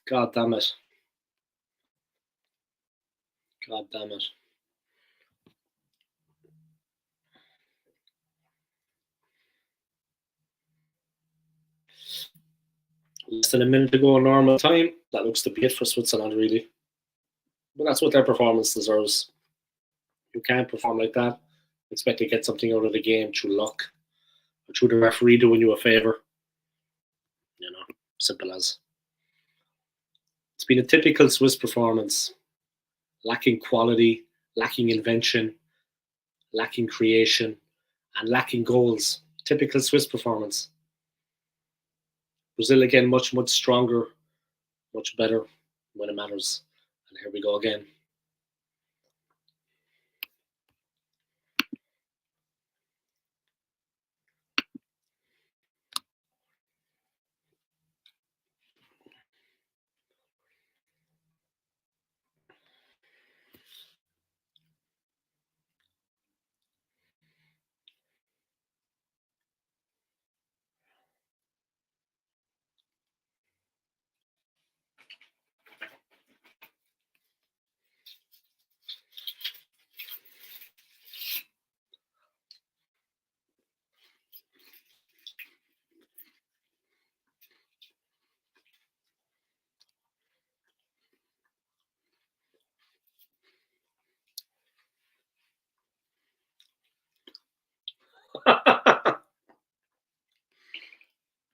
God damn it. God damn it. Less than a minute to go in normal time. That looks to be it for Switzerland, really. But that's what their performance deserves. You can't perform like that. Expect to get something out of the game through luck or through the referee doing you a favour. Simple as. It's been a typical Swiss performance. Lacking quality, lacking invention, lacking creation, and lacking goals. Typical Swiss performance. Brazil again, much, much stronger, much better when it matters. And here we go again.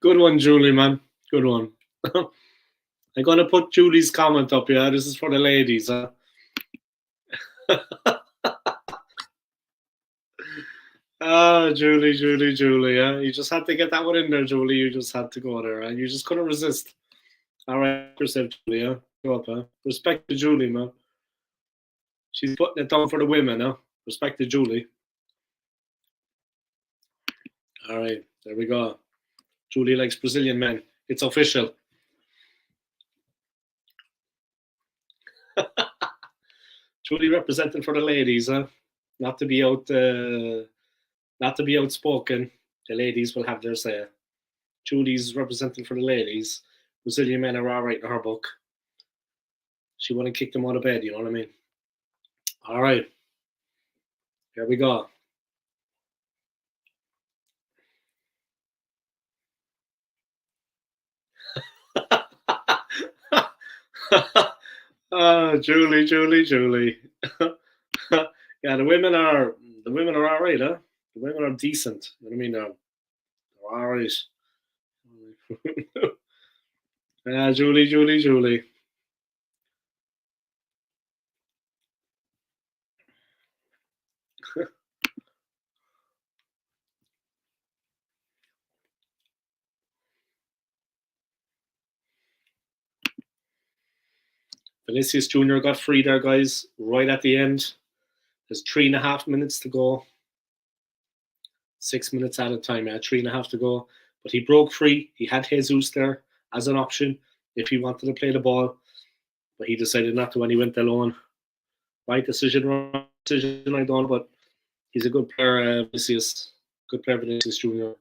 Good one, Julie, man. Good one. I'm going to put Julie's comment up here. This is for the ladies. Julie. You just had to get that one in there, Julie. You just had to go there. You just couldn't resist. All right, yourself, Julie. Go up, Respect to Julie, man. She's putting it down for the women, Respect to Julie. All right, there we go. Julie likes Brazilian men. It's official. Julie representing for the ladies, Not to be outspoken. The ladies will have their say. Julie's representing for the ladies. Brazilian men are all right in her book. She wouldn't kick them out of bed, you know what I mean? All right. Here we go. Julie. Yeah, the women are all right, huh? The women are decent. You know what I mean? They're all right. Julie. Vinicius Jr. got free there, guys, right at the end. There's 3.5 minutes to go. 6 minutes out of time, 3.5 to go. But he broke free. He had Jesus there as an option if he wanted to play the ball. But he decided not to when he went alone. Right decision, wrong decision, I don't know, but he's a good player, Vinicius. Good player, Vinicius Jr.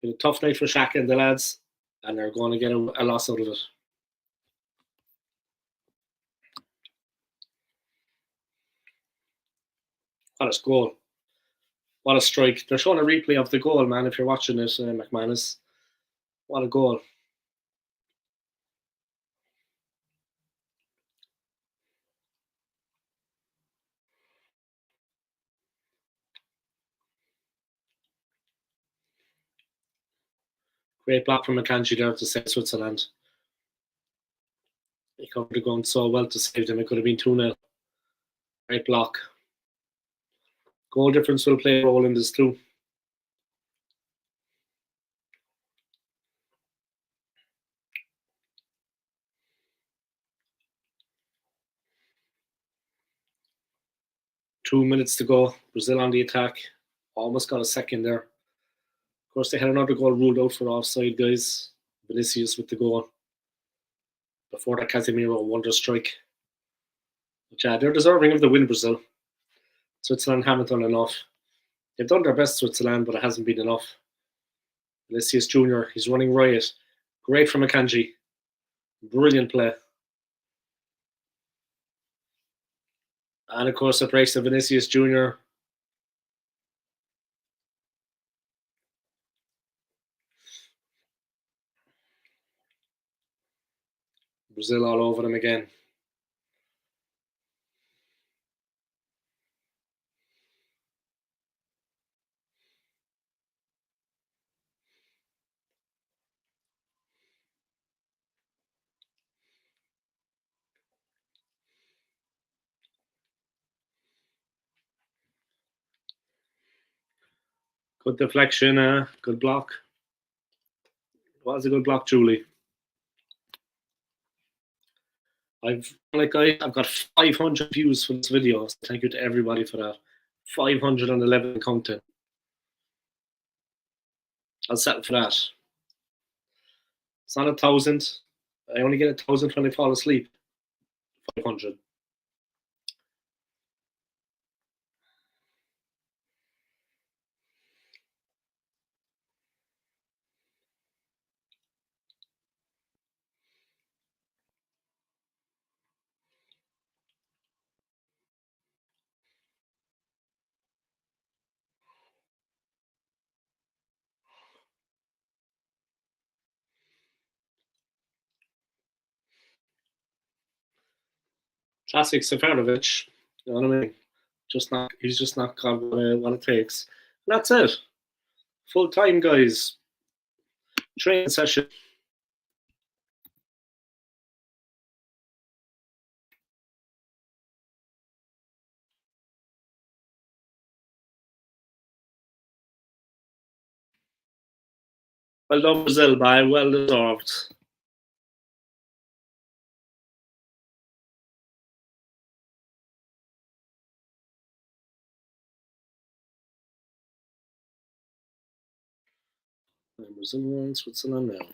Been a tough night for Shaq and the lads, and they're going to get a loss out of it. What a goal. What a strike. They're showing a replay of the goal, man, if you're watching it, McManus. What a goal. Great block from Akanji there to save Switzerland. He covered the ground so well to save them. It could have been 2-0. Great block. Goal difference will play a role in this too. Two minutes to go. Brazil on the attack. Almost got a second there. Of course, they had another goal ruled out for offside, guys. Vinicius with the goal. Before that, Casemiro wonder strike. But yeah, they're deserving of the win, Brazil. Switzerland haven't done enough. They've done their best, Switzerland, but it hasn't been enough. Vinicius Jr., he's running riot. Great from Akanji. Brilliant play. And of course, it breaks to Vinicius Jr. Brazil all over them again. Good deflection, good block. It was a good block, Julie. I've got 500 views for this video. So thank you to everybody for that. 511 content. I'll settle for that. It's not 1,000. I only get 1,000 when I fall asleep. 500. Classic Seferovic. You know what I mean? He's just not got what it takes. And that's it. Full time, guys. Training session. Well done, Brazil, by well deserved. Brazil 1, Switzerland 0.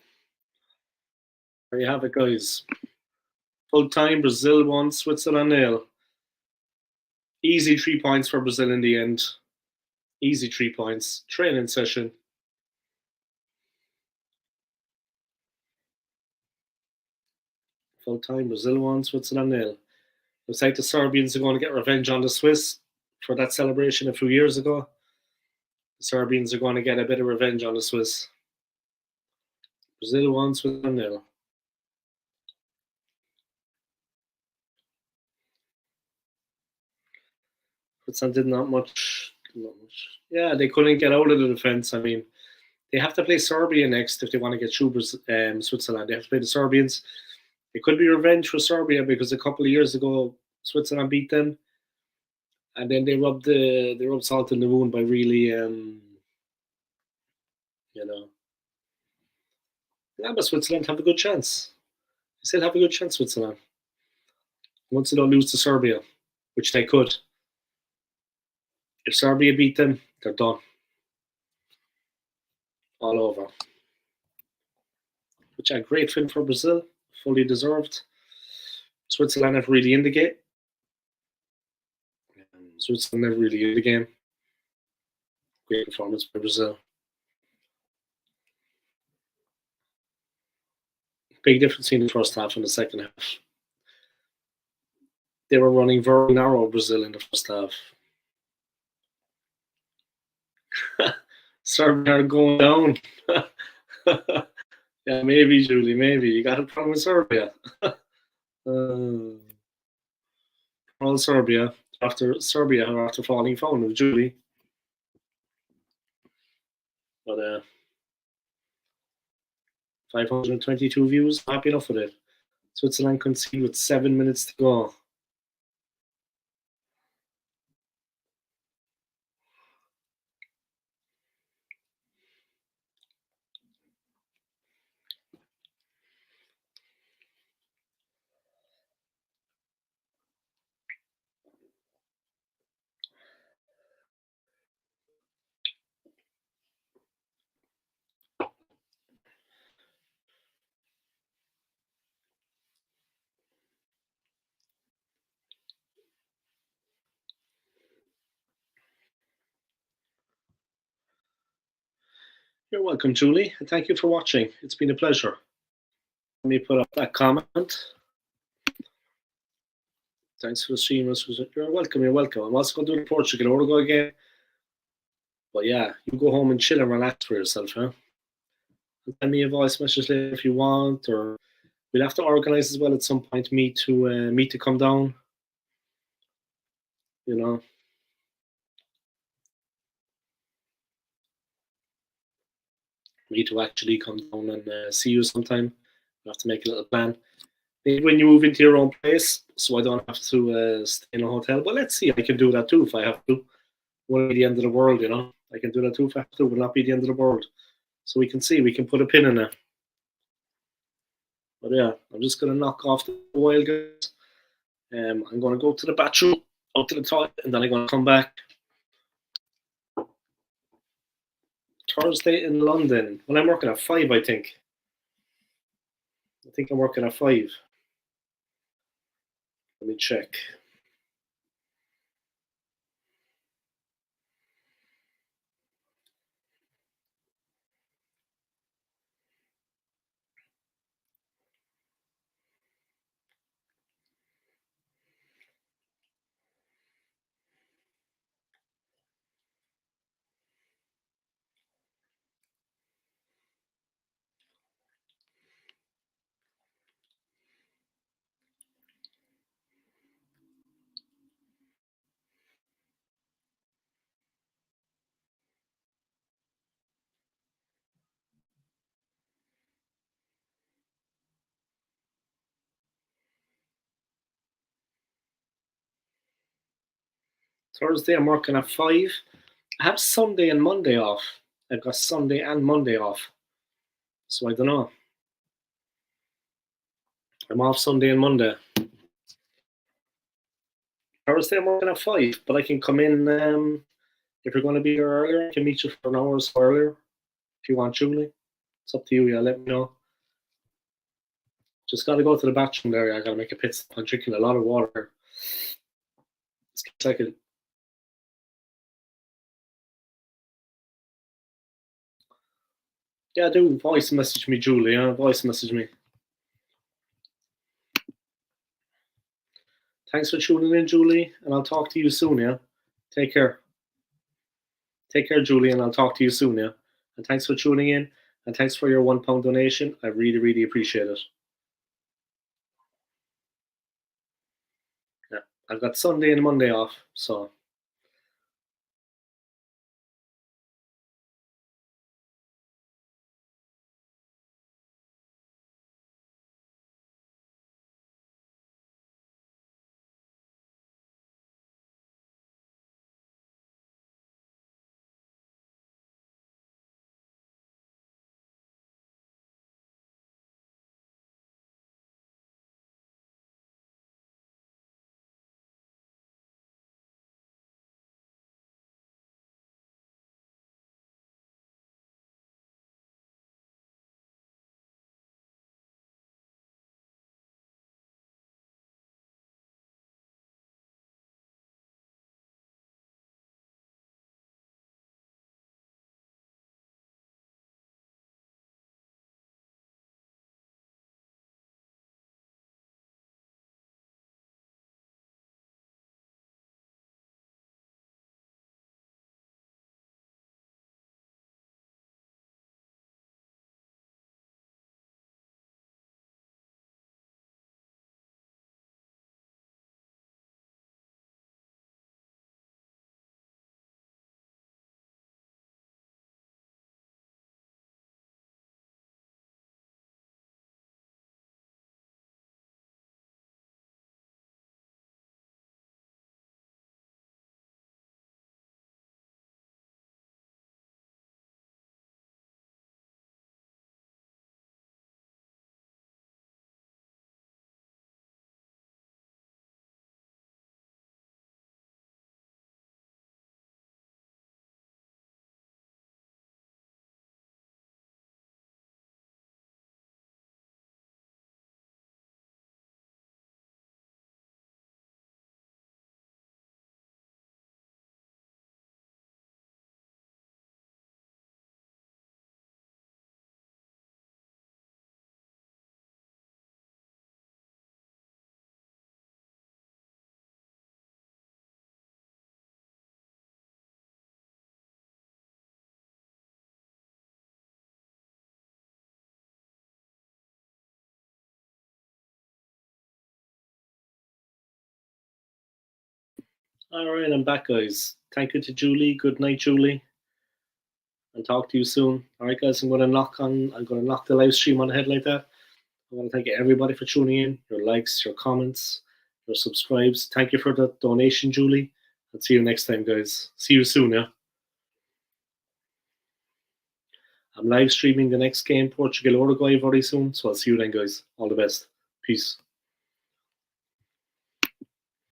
There you have it, guys. Full time, Brazil 1, Switzerland 0. Easy 3 points for Brazil in the end. Easy 3 points. Training session. Full time, Brazil 1, Switzerland 0. Looks like the Serbians are going to get revenge on the Swiss for that celebration a few years ago. The Serbians are going to get a bit of revenge on the Swiss. Brazil 1, Switzerland 0. Switzerland did not much. Yeah, they couldn't get out of the defence. I mean, they have to play Serbia next if they want to get through Switzerland. They have to play the Serbians. It could be revenge for Serbia because a couple of years ago Switzerland beat them, and then they rubbed salt in the wound by really, Yeah, but Switzerland have a good chance. They still have a good chance, Switzerland. Once they don't lose to Serbia, which they could. If Serbia beat them, they're done. All over. Which a great win for Brazil. Fully deserved. Switzerland never really in the game. Switzerland never really in the game. Great performance by Brazil. Big difference in the first half and the second half. They were running very narrow, Brazil, in the first half. Serbia are going down. Yeah, maybe, Julie, maybe. You got a problem with Serbia. All Serbia after falling phone with Julie. But 522 views, happy enough with it. Switzerland concede with 7 minutes to go. You're welcome, Julie, and thank you for watching. It's been a pleasure. Let me put up that comment. Thanks for the stream. You're welcome. You're welcome. I'm also going to do the Portugal Orgo again. But yeah, you go home and chill and relax for yourself, huh? Send me a voice message later if you want, or we'll have to organise as well at some point. Meet to come down. You know, me to actually come down and see you sometime. We have to make a little plan. Maybe when you move into your own place, so I don't have to stay in a hotel. But let's see, I can do that too if I have to. Won't be the end of the world, you know. I can do that too if I have to. Will not be the end of the world. So we can see. We can put a pin in it. But yeah, I'm just gonna knock off the while, guys. I'm gonna go to the bathroom, out to the toilet, and then I'm gonna come back. Thursday in London. Well, I'm working at 5, I think. I think I'm working at 5. Let me check. Thursday I'm working at 5. I have Sunday and Monday off. I've got Sunday and Monday off. So I don't know. I'm off Sunday and Monday. Thursday I'm working at 5, but I can come in if you're going to be here earlier. I can meet you for an hour or so earlier if you want, Julie. It's up to you. Yeah, let me know. Just got to go to the bathroom there. I got to make a pit stop. I'm drinking a lot of water. It's like a Yeah, do voice message me, Julie. Voice message me. Thanks for tuning in, Julie, and I'll talk to you soon, yeah? Take care. Take care, Julie, and I'll talk to you soon, yeah? And thanks for tuning in, and thanks for your £1 donation. I really, really appreciate it. Yeah, I've got Sunday and Monday off, so Alright, I'm back, guys. Thank you to Julie. Good night, Julie. And talk to you soon. Alright, guys, I'm gonna knock the live stream on the head like that. I want to thank everybody for tuning in, your likes, your comments, your subscribes. Thank you for the donation, Julie. I'll see you next time, guys. See you soon, yeah? I'm live streaming the next game, Portugal Uruguay, very soon. So I'll see you then, guys. All the best. Peace.